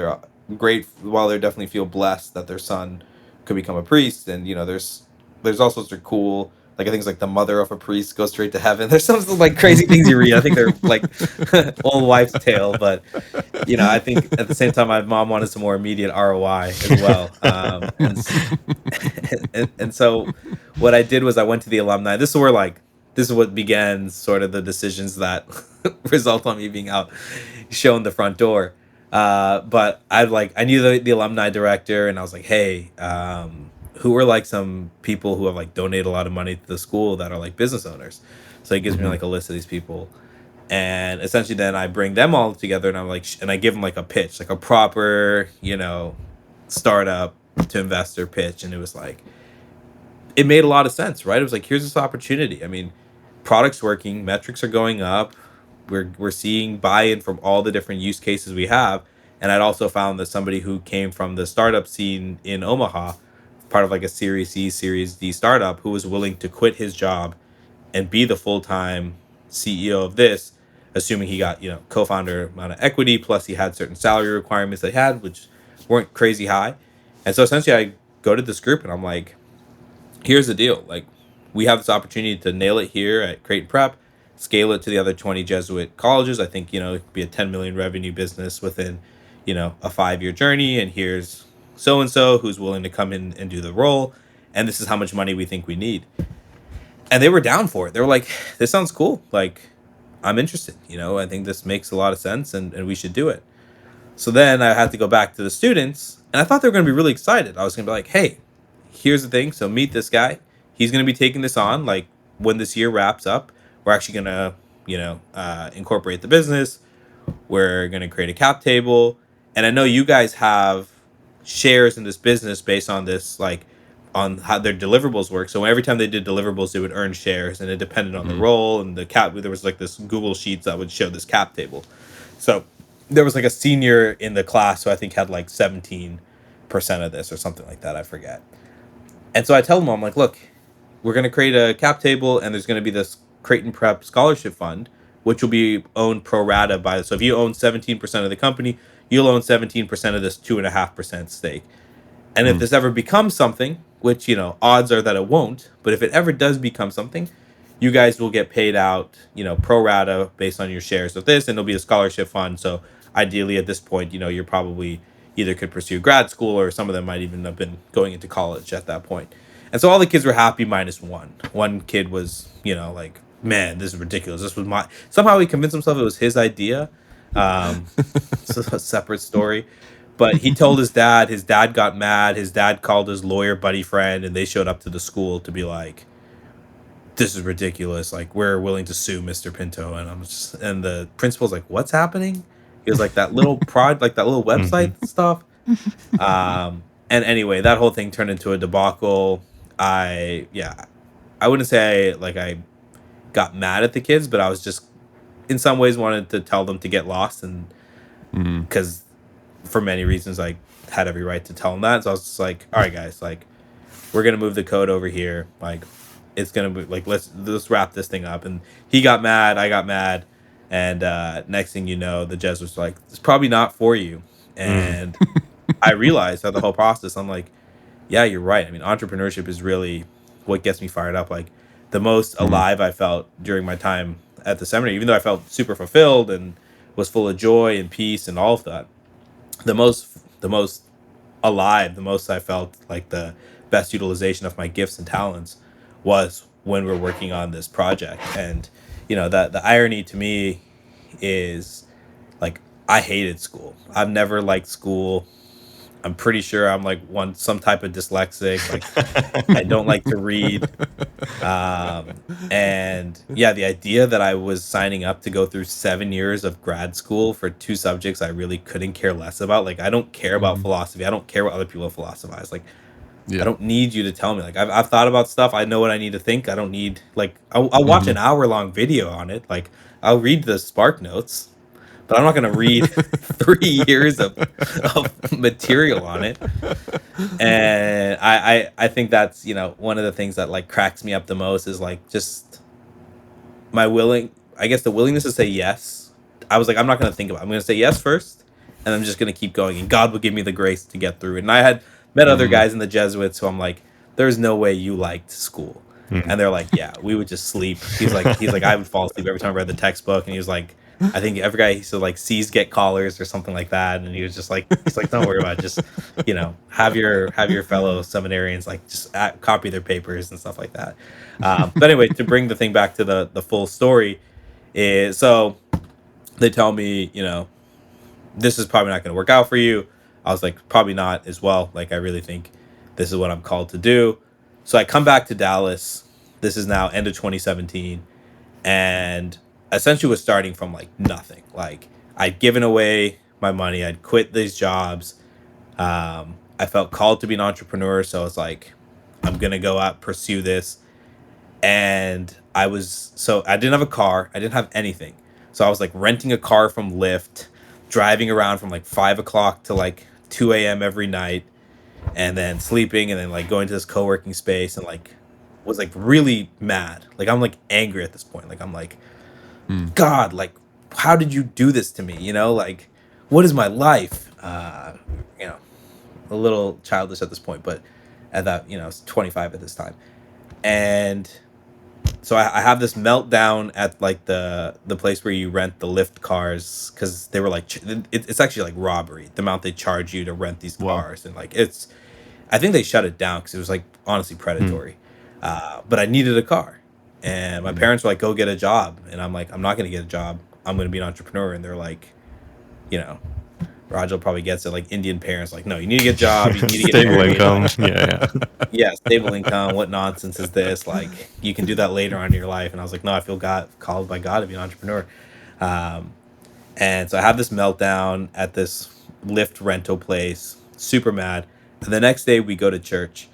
definitely feel blessed that their son could become a priest, and there's all sorts of cool, like I think it's like the mother of a priest goes straight to heaven. There's some like crazy things you read. I think they're like old wife's tale, but I think at the same time, my mom wanted some more immediate ROI as well. And so what I did was I went to the alumni. This is what began sort of the decisions that result on me being out shown the front door. But I knew the alumni director, and I was like, hey, who are like some people who have like donated a lot of money to the school that are like business owners. So he gives me like a list of these people. And essentially then I bring them all together and I'm like, and I give them like a pitch, like a proper, startup to investor pitch. And it was like, it made a lot of sense, right? It was like, here's this opportunity. I mean, products working, metrics are going up. We're seeing buy-in from all the different use cases we have. And I'd also found that somebody who came from the startup scene in Omaha, part of like a Series C, Series D startup, who was willing to quit his job and be the full-time CEO of this, assuming he got, co-founder amount of equity, plus he had certain salary requirements they had, which weren't crazy high. And so essentially I go to this group and I'm like, here's the deal. Like, we have this opportunity to nail it here at Creighton Prep, scale it to the other 20 Jesuit colleges. I think, it could be a 10 million revenue business within, a 5-year journey. And here's so and so who's willing to come in and do the role. And this is how much money we think we need. And they were down for it. They were like, this sounds cool. Like, I'm interested. I think this makes a lot of sense and we should do it. So then I had to go back to the students and I thought they were going to be really excited. I was going to be like, hey, here's the thing. So meet this guy. He's going to be taking this on. Like, when this year wraps up, we're actually going to, incorporate the business. We're going to create a cap table. And I know you guys have shares in this business based on this, like, on how their deliverables work. So every time they did deliverables, they would earn shares, and it depended on the role and the cap. There was like this Google Sheets that would show this cap table. So there was like a senior in the class who I think had like 17% of this or something like that. I forget. And so I tell them, I'm like, look, we're going to create a cap table, and there's going to be this Creighton Prep Scholarship Fund, which will be owned pro rata by. So if you own 17% of the company, you'll own 17% of this 2.5% stake. And if this ever becomes something, which, odds are that it won't, but if it ever does become something, you guys will get paid out, pro rata based on your shares of this, and it'll be a scholarship fund. So ideally at this point, you're probably either could pursue grad school, or some of them might even have been going into college at that point. And so all the kids were happy minus one. One kid was, like, man, this is ridiculous. This was my, somehow he convinced himself it was his idea. It's a separate story. But he told his dad got mad. His dad called his lawyer buddy friend, and they showed up to the school to be like, this is ridiculous. Like, we're willing to sue Mr. Pinto. And the principal's like, what's happening? He was like, that little like that little website stuff. And anyway, that whole thing turned into a debacle. I wouldn't say I got mad at the kids, but I was just in some ways wanted to tell them to get lost, and because for many reasons I had every right to tell them that. So I was just like, all right guys, like, we're gonna move the code over here. Like, it's gonna be like, let's wrap this thing up. And he got mad, I got mad, and next thing you know, the Jesuits were like, it's probably not for you. And I realized throughout the whole process, I'm like, yeah, you're right. I mean, entrepreneurship is really what gets me fired up. Like, the most alive I felt during my time at the seminary, even though I felt super fulfilled and was full of joy and peace and all of that, the most alive, the most I felt like the best utilization of my gifts and talents was when we're working on this project. And that the irony to me is, like, I hated school. I've never liked school. I'm pretty sure I'm like some type of dyslexic. Like, I don't like to read. And yeah, the idea that I was signing up to go through 7 years of grad school for 2 subjects I really couldn't care less about. Like, I don't care about philosophy. I don't care what other people philosophize. Like, I don't need you to tell me. Like, I've thought about stuff. I know what I need to think. I don't need, like, I'll watch an hour-long video on it. Like, I'll read the Spark Notes, but I'm not going to read 3 years of material on it. And I think that's, one of the things that, like, cracks me up the most is, like, just the willingness to say yes. I was like, I'm not going to think about it. I'm going to say yes first, and I'm just going to keep going, and God will give me the grace to get through it. And I had met other guys in the Jesuits who I'm like, there's no way you liked school. And they're like, yeah, we would just sleep. He's like, I would fall asleep every time I read the textbook. And he was like, I think every guy used to, like, C's get collars or something like that. And he was just like, don't worry about it. Just, have your fellow seminarians, like, just copy their papers and stuff like that. But anyway, to bring the thing back to the full story is, so they tell me, this is probably not going to work out for you. I was like, probably not as well. Like, I really think this is what I'm called to do. So I come back to Dallas. This is now end of 2017. And essentially was starting from like nothing. Like I'd given away my money, I'd quit these jobs. I felt called to be an entrepreneur, so it's like I'm gonna go out pursue this. And I didn't have a car, I didn't have anything, so I was like renting a car from Lyft, driving around from like 5 o'clock to like 2 a.m. every night, and then sleeping, and then like going to this co-working space, and like was like really mad. Like I'm like angry at this point. Like I'm like, Mm. God, like how did you do this to me? Like what is my life? You know, a little childish at this point, but at that, I was 25 at this time. And so I have this meltdown at like the place where you rent the Lyft cars, because they were like it's actually like robbery, the amount they charge you to rent these Wow. cars. And like I think they shut it down because it was like honestly Hmm. predatory. But I needed a car, and my Mm. parents were like, "Go get a job," and I'm like, "I'm not gonna get a job. I'm gonna be an entrepreneur." And they're like, you know, Rajal probably gets it, like Indian parents, like, "No, you need to get a job. You need to get Stable married. income. Like, Yeah, yeah. yeah, stable income. What nonsense is this? Like, you can do that later on in your life." And I was like, "No, I feel called by God to be an entrepreneur." Um, and so I have this meltdown at this Lyft rental place, super mad. And the next day we go to church,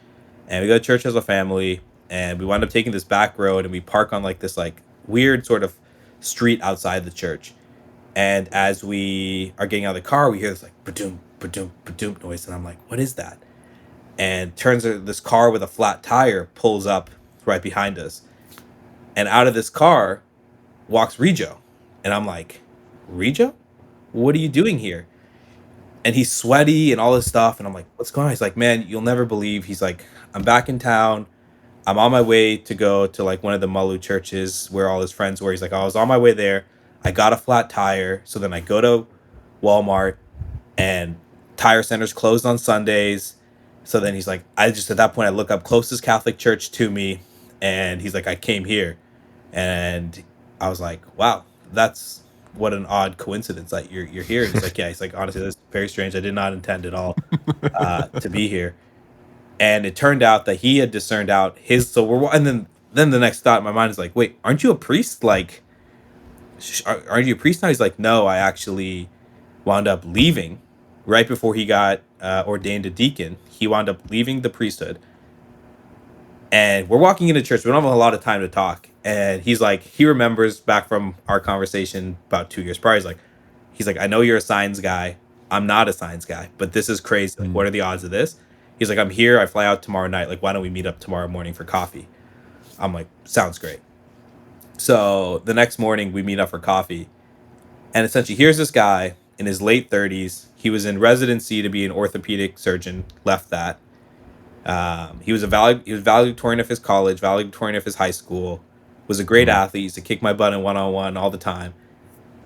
and we go to church as a family, and we wind up taking this back road, and we park on like this like weird sort of street outside the church. And as we are getting out of the car, we hear this like ba-doom, ba-doom, ba-doom noise, and I'm like, "What is that?" And turns out this car with a flat tire pulls up right behind us, and out of this car walks Rijo, and I'm like, "Rijo, what are you doing here?" And he's sweaty and all this stuff, and I'm like, "What's going on?" He's like, "Man, you'll never believe." He's like, "I'm back in town. I'm on my way to go to like one of the Malu churches where all his friends were." He's like, "I was on my way there. I got a flat tire. So then I go to Walmart, and tire centers closed on Sundays." So then he's like, I just at that point I look up closest Catholic church to me, and he's like, "I came here." And I was like, "Wow, that's what an odd coincidence that you're here." And he's like, "Yeah." He's like, "Honestly, that's very strange. I did not intend at all to be here." And it turned out that he had discerned out his, so and then the next thought in my mind is like, "Wait, aren't you a priest? Like, aren't you a priest now?" He's like, "No, I actually wound up leaving right before he got ordained a deacon. He wound up leaving the priesthood." And we're walking into church. We don't have a lot of time to talk. And he's like, he remembers back from our conversation about 2 years prior. He's like, "I know you're a science guy. I'm not a science guy, but this is crazy. Like, Mm. what are the odds of this?" He's like, "I'm here. I fly out tomorrow night. Like, why don't we meet up tomorrow morning for coffee?" I'm like, "Sounds great." So the next morning we meet up for coffee. And essentially, here's this guy in his late 30s. He was in residency to be an orthopedic surgeon, left that. He was valedictorian of his college, valedictorian of his high school, was a great Mm. athlete, used to kick my butt in one-on-one all the time.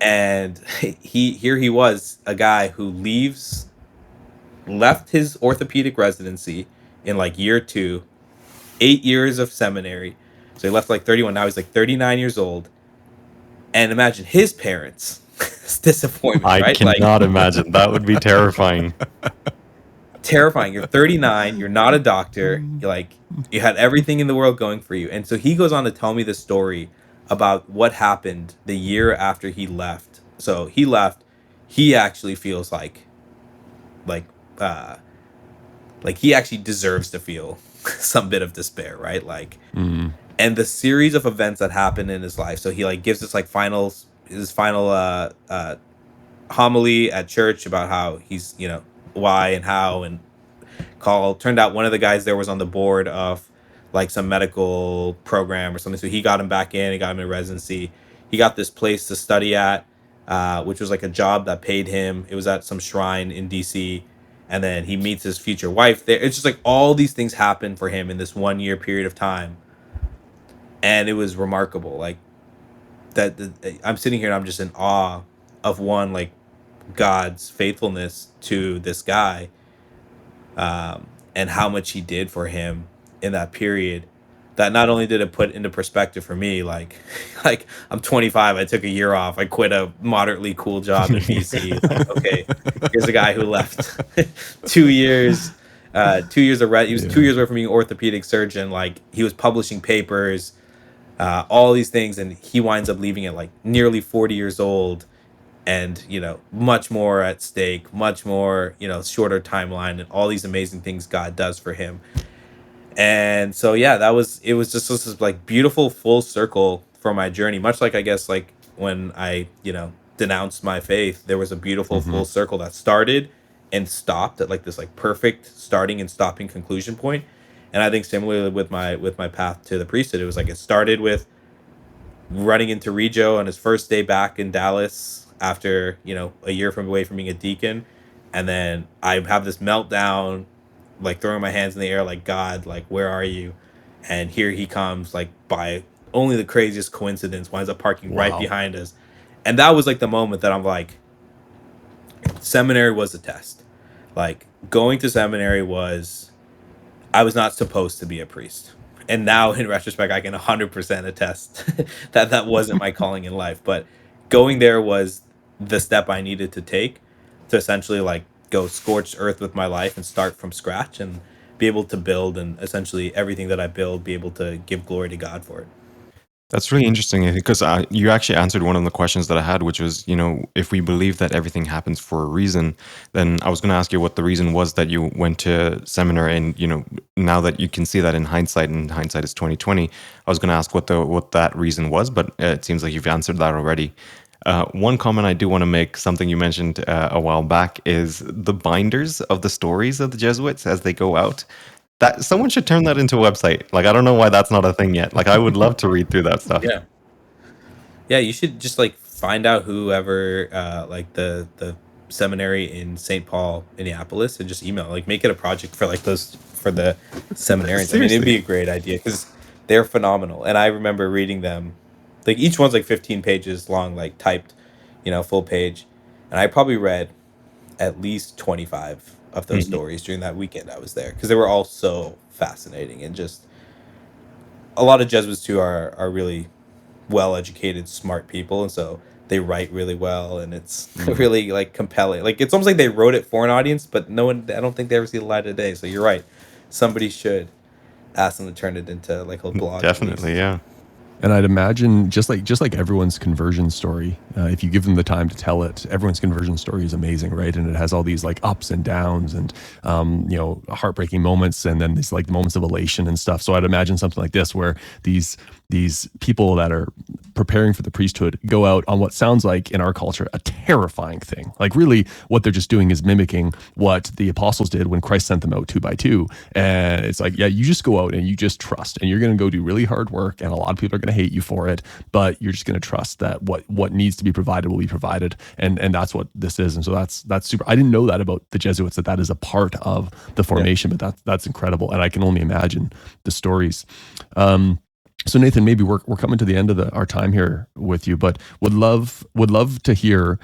And he was a guy who left his orthopedic residency in like year two, 8 years of seminary. So he left like 31. Now he's like 39 years old. And imagine his parents' disappointment, I right? Like, cannot imagine. That would be terrifying. terrifying. You're 39, you're not a doctor, you're like, you had everything in the world going for you. And so he goes on to tell me the story about what happened the year after he left. So he left, he actually feels like uh like he actually deserves to feel some bit of despair, right? Like, Mm. and the series of events that happened in his life. So he like gives us like his final homily at church about how he's, why and how, and turned out one of the guys there was on the board of like some medical program or something, so he got him back in, he got him in residency, he got this place to study at, which was like a job that paid him. It was at some shrine in DC. And then he meets his future wife there. It's just like all these things happen for him in this 1 year period of time, and it was remarkable. Like I'm sitting here and I'm just in awe of one, like God's faithfulness to this guy, and how much he did for him in that period. That not only did it put into perspective for me, like, like I'm 25, I took a year off, I quit a moderately cool job in BC. It's like, okay, here's a guy who left 2 years, 2 years he was Yeah. 2 years away from being an orthopedic surgeon. Like he was publishing papers, all these things, and he winds up leaving at like nearly 40 years old, and much more at stake, much more, shorter timeline, and all these amazing things God does for him. And so yeah, it was just this like beautiful full circle for my journey, much like I guess like when I denounced my faith, there was a beautiful Hmm. full circle that started and stopped at like this like perfect starting and stopping conclusion point. And I think similarly with my path to the priesthood, it was like it started with running into Regio on his first day back in Dallas after, a year from away from being a deacon. And then I have this meltdown, like throwing my hands in the air, like, God, like, where are you? And here he comes, like, by only the craziest coincidence, winds up parking right Wow. behind us. And that was like the moment that I'm like, seminary was a test. Like, going to seminary was, I was not supposed to be a priest. And now in retrospect, I can 100% attest that that wasn't my calling in life. But going there was the step I needed to take to essentially like go scorched earth with my life and start from scratch and be able to build, and essentially everything that I build, be able to give glory to God for it. That's really interesting because you actually answered one of the questions that I had, which was, if we believe that everything happens for a reason, then I was going to ask you what the reason was that you went to seminary. And, now that you can see that in hindsight, and hindsight is 2020, I was going to ask what that reason was, but it seems like you've answered that already. One comment I do want to make, something you mentioned a while back, is the binders of the stories of the Jesuits as they go out. That someone should turn that into a website. Like, I don't know why that's not a thing yet. Like, I would love to read through that stuff. Yeah. Yeah, you should just like find out whoever like the seminary in St. Paul, Minneapolis, and just email, like make it a project for like those for the seminarians. I mean, it'd be Seriously. a great idea because they're phenomenal. And I remember reading them, like each one's like 15 pages long, like typed, full page. And I probably read at least 25 of those Mhm. stories during that weekend I was there because they were all so fascinating, and just a lot of Jesuits too are really well educated, smart people, and so they write really well, and it's Mm. really like compelling. Like it's almost like they wrote it for an audience, but no one. I don't think they ever see the light of day. So you're right. Somebody should ask them to turn it into like a blog at Definitely, least. Yeah. And I'd imagine just like everyone's conversion story, if you give them the time to tell it, everyone's conversion story is amazing, right? And it has all these like ups and downs and heartbreaking moments, and then these like moments of elation and stuff. So I'd imagine something like this, where these people that are preparing for the priesthood go out on what sounds like in our culture a terrifying thing. Like really, what they're just doing is mimicking what the apostles did when Christ sent them out two by two. And it's like, yeah, you just go out and you just trust, and you're going to go do really hard work, and a lot of people are going to hate you for it, but you're just going to trust that what needs to be provided will be provided, and that's what this is. And so that's super. I didn't know that about the Jesuits, that is a part of the Yeah. formation, but that's incredible, and I can only imagine the stories. So Nathan, maybe we're coming to the end of our time here with you, but would love to hear.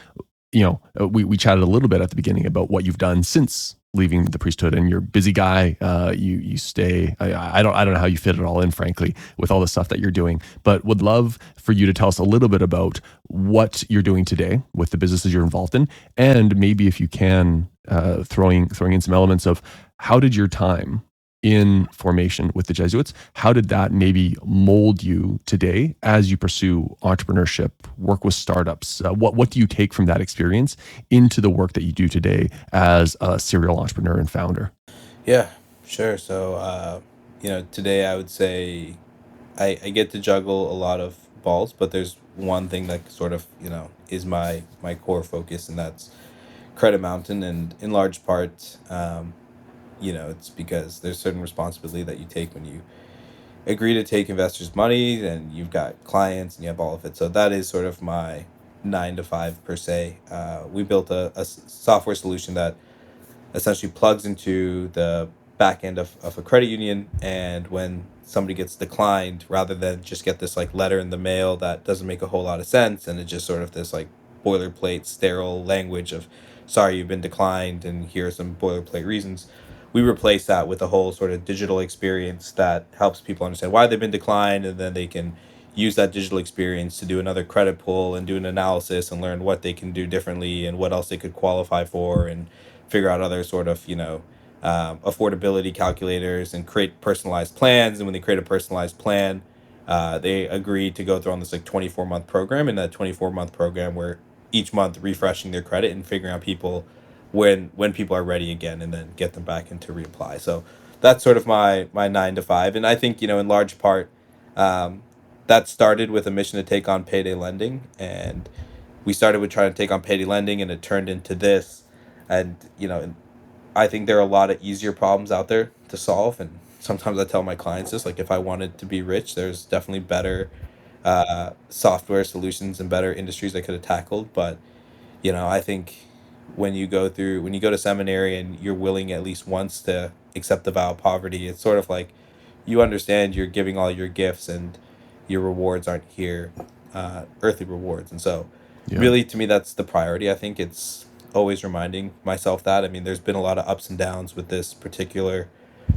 We chatted a little bit at the beginning about what you've done since leaving the priesthood, and you're a busy guy. You stay. I don't know how you fit it all in, frankly, with all the stuff that you're doing. But would love for you to tell us a little bit about what you're doing today with the businesses you're involved in, and maybe if you can, throwing in some elements of how did your time in formation with the Jesuits, how did that maybe mold you today as you pursue entrepreneurship, work with startups? What do you take from that experience into the work that you do today as a serial entrepreneur and founder? Yeah. Sure. So today I would say I get to juggle a lot of balls, but there's one thing that sort of is my core focus, and that's Credit Mountain, and in large part, it's because there's certain responsibility that you take when you agree to take investors' money, and you've got clients and you have all of it. So that is sort of my 9 to 5 per se. We built a software solution that essentially plugs into the back end of a credit union, and when somebody gets declined, rather than just get this like letter in the mail that doesn't make a whole lot of sense, and it's just sort of this like boilerplate sterile language of, sorry, you've been declined and here are some boilerplate reasons, we replace that with a whole sort of digital experience that helps people understand why they've been declined, and then they can use that digital experience to do another credit pull and do an analysis and learn what they can do differently and what else they could qualify for, and figure out other sort of affordability calculators and create personalized plans. And when they create a personalized plan, they agreed to go through on this like 24-month program, and that 24-month program where each month refreshing their credit and figuring out people when people are ready again, and then get them back into reapply. So that's sort of my 9 to 5, and I think in large part, um, that started with a mission to take on payday lending, and we started with trying to take on payday lending, and it turned into this, and I think there are a lot of easier problems out there to solve, and sometimes I tell my clients this, like if I wanted to be rich, there's definitely better software solutions and better industries I could have tackled. But I think when you go to seminary and you're willing at least once to accept the vow of poverty, it's sort of like you understand you're giving all your gifts, and your rewards aren't here, earthly rewards. And so, Yeah. really, to me, that's the priority. I think it's always reminding myself that. I mean, there's been a lot of ups and downs with this particular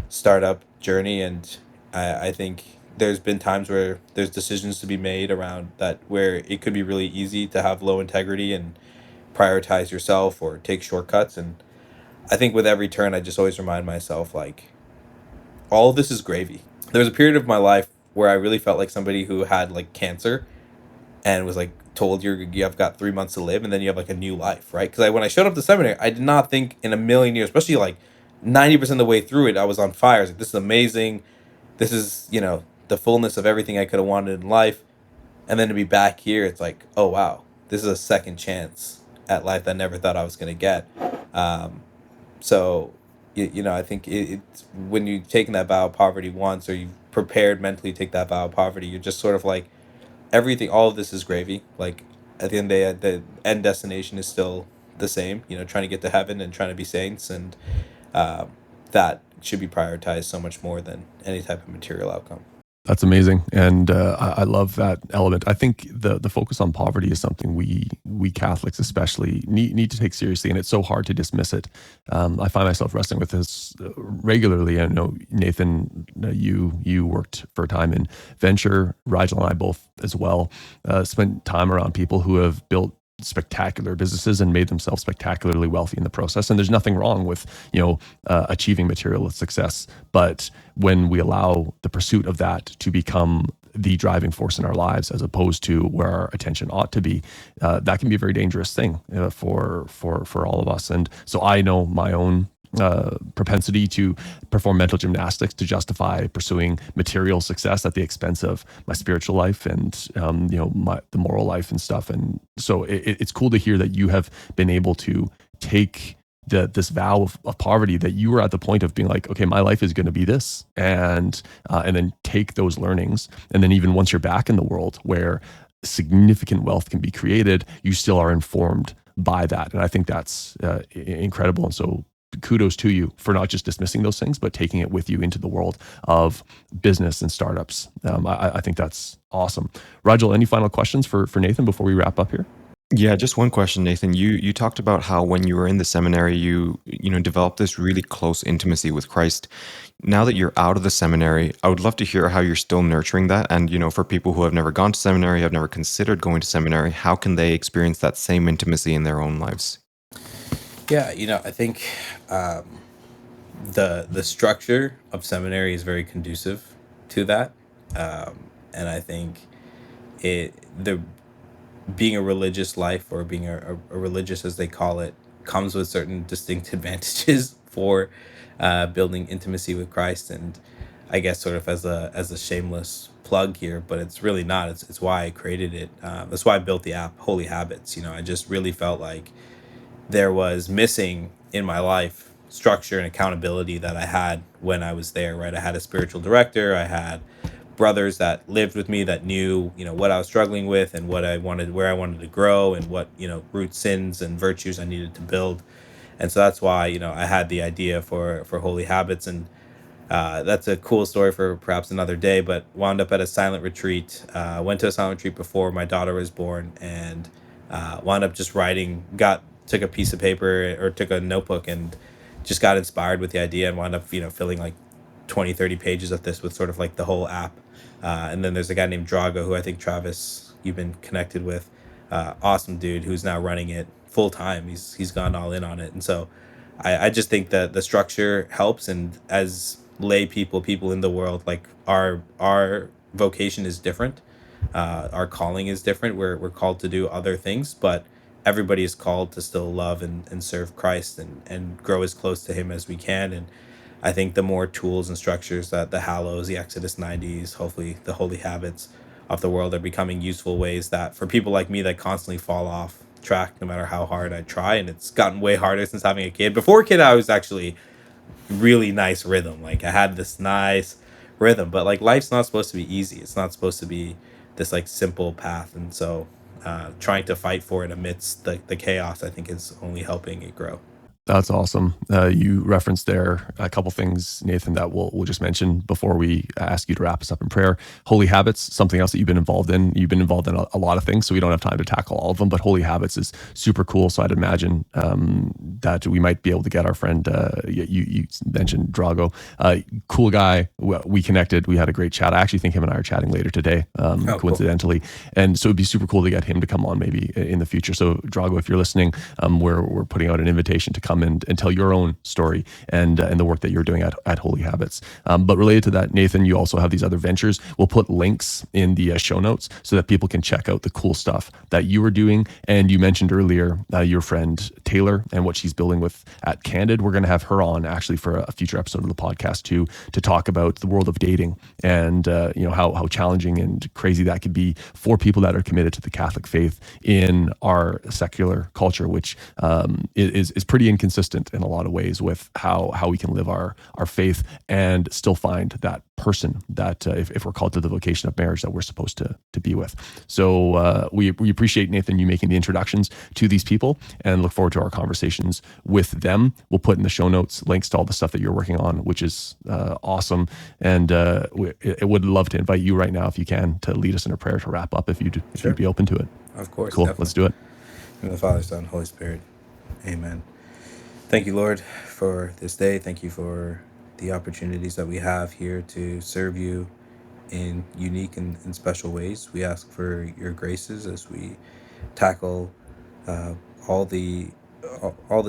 startup journey, and I think there's been times where there's decisions to be made around that where it could be really easy to have low integrity and prioritize yourself or take shortcuts. And I think with every turn, I just always remind myself, like, all of this is gravy. There was a period of my life where I really felt like somebody who had like cancer and was like told you have got 3 months to live, and then you have like a new life, right? Because when I showed up to seminary, I did not think in a million years, especially like 90% of the way through it, I was on fire. I was like, this is amazing. This is the fullness of everything I could have wanted in life. And then to be back here, it's like, oh wow, this is a second chance at life that I never thought I was going to get. Um, so, I think it's when you've taken that vow of poverty once, or you've prepared mentally to take that vow of poverty, you're just sort of like, everything, all of this is gravy. Like, at the end of the day, the end destination is still the same, trying to get to heaven and trying to be saints. And um, that should be prioritized so much more than any type of material outcome. That's amazing, and I love that element. I think the focus on poverty is something we Catholics especially need to take seriously, and it's so hard to dismiss it. I find myself wrestling with this regularly. I know Nathan, you worked for a time in venture. Rigel and I both as well spent time around people who have built spectacular businesses and made themselves spectacularly wealthy in the process. And there's nothing wrong with achieving material success, but when we allow the pursuit of that to become the driving force in our lives, as opposed to where our attention ought to be, that can be a very dangerous thing for all of us. And so I know my own propensity to perform mental gymnastics to justify pursuing material success at the expense of my spiritual life and the moral life and stuff. And so it's cool to hear that you have been able to take this vow of poverty, that you were at the point of being like, okay, my life is going to be this, and then take those learnings, and then even once you're back in the world where significant wealth can be created, you still are informed by that. And I think that's incredible. And so kudos to you for not just dismissing those things, but taking it with you into the world of business and startups. I think that's awesome. Rigel, any final questions for Nathan before we wrap up here? Yeah, just one question, Nathan. You talked about how when you were in the seminary, you developed this really close intimacy with Christ. Now that you're out of the seminary, I would love to hear how you're still nurturing that. And for people who have never gone to seminary, have never considered going to seminary, how can they experience that same intimacy in their own lives? Yeah, I think the structure of seminary is very conducive to that, and I think the being a religious life, or being a religious, as they call it, comes with certain distinct advantages for building intimacy with Christ. And I guess, sort of as a shameless plug here, but it's really not. It's why I created it. That's why I built the app Holy Habits. I just really felt like there was missing in my life structure and accountability that I had when I was there, right? I had a spiritual director, I had brothers that lived with me that knew, what I was struggling with, and what I wanted, where I wanted to grow, and what, root sins and virtues I needed to build. And so that's why, I had the idea for Holy Habits. And that's a cool story for perhaps another day, but wound up at a silent retreat. Went to a silent retreat before my daughter was born, and wound up just took a piece of paper, or took a notebook, and just got inspired with the idea, and wound up, filling like 20, 30 pages of this with sort of like the whole app. And then there's a guy named Drago, who I think, Travis, you've been connected with. Awesome dude, who's now running it full time. He's gone all in on it. And so I just think that the structure helps. And as lay people in the world, like our vocation is different. Our calling is different. We're called to do other things, but everybody is called to still love and serve Christ and grow as close to him as we can. And I think the more tools and structures that the Hallows, the Exodus 90s, hopefully the holy habits of the world are becoming useful ways that for people like me that constantly fall off track no matter how hard I try. And it's gotten way harder since having a kid. Before a kid, I was actually really nice rhythm. Like I had this nice rhythm, but like life's not supposed to be easy. It's not supposed to be this like simple path. And so trying to fight for it amidst the chaos, I think is only helping it grow. That's awesome. You referenced there a couple things, Nathan, that we'll just mention before we ask you to wrap us up in prayer. Holy habits, something else that you've been involved in. You've been involved in a lot of things, so we don't have time to tackle all of them, but holy habits is super cool. So I'd imagine that we might be able to get our friend, you mentioned Drago, cool guy. We connected. We had a great chat. I actually think him and I are chatting later today, coincidentally. Cool. And so it'd be super cool to get him to come on maybe in the future. So Drago, if you're listening, we're putting out an invitation to come and tell your own story and the work that you're doing at Holy Habits. But related to that, Nathan, you also have these other ventures. We'll put links in the show notes so that people can check out the cool stuff that you were doing. And you mentioned earlier your friend Taylor and what she's building with at Candid. We're going to have her on actually for a future episode of the podcast too, to talk about the world of dating and how challenging and crazy that could be for people that are committed to the Catholic faith in our secular culture, which is pretty inconsistent in a lot of ways with how we can live our faith and still find that person that if we're called to the vocation of marriage that we're supposed to be with. So we appreciate, Nathan, you making the introductions to these people and look forward to our conversations with them. We'll put in the show notes links to all the stuff that you're working on, which is awesome. And I would love to invite you right now, if you can, to lead us in a prayer to wrap up if you'd be open to it. Of course. Cool. Definitely. Let's do it. In the Father, Son, Holy Spirit. Amen. Thank you, Lord, for this day. Thank you for the opportunities that we have here to serve you in unique and special ways. We ask for your graces as we tackle all the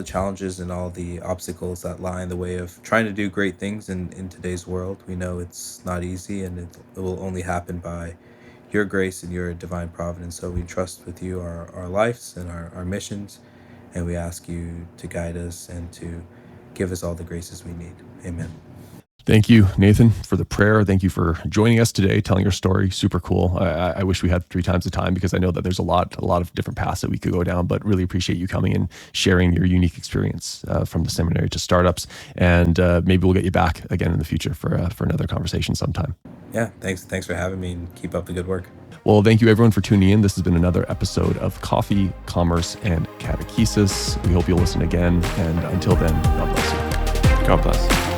challenges and all the obstacles that lie in the way of trying to do great things in today's world. We know it's not easy, and it will only happen by your grace and your divine providence. So we trust with you our lives and our missions. And we ask you to guide us and to give us all the graces we need. Amen. Thank you, Nathan, for the prayer. Thank you for joining us today, telling your story. Super cool. I wish we had 3 times the time because I know that there's a lot of different paths that we could go down, but really appreciate you coming and sharing your unique experience from the seminary to startups. And maybe we'll get you back again in the future for another conversation sometime. Yeah, thanks for having me, and keep up the good work. Well, thank you everyone for tuning in. This has been another episode of Coffee, Commerce, and Catechesis. We hope you'll listen again. And until then, God bless you. God bless.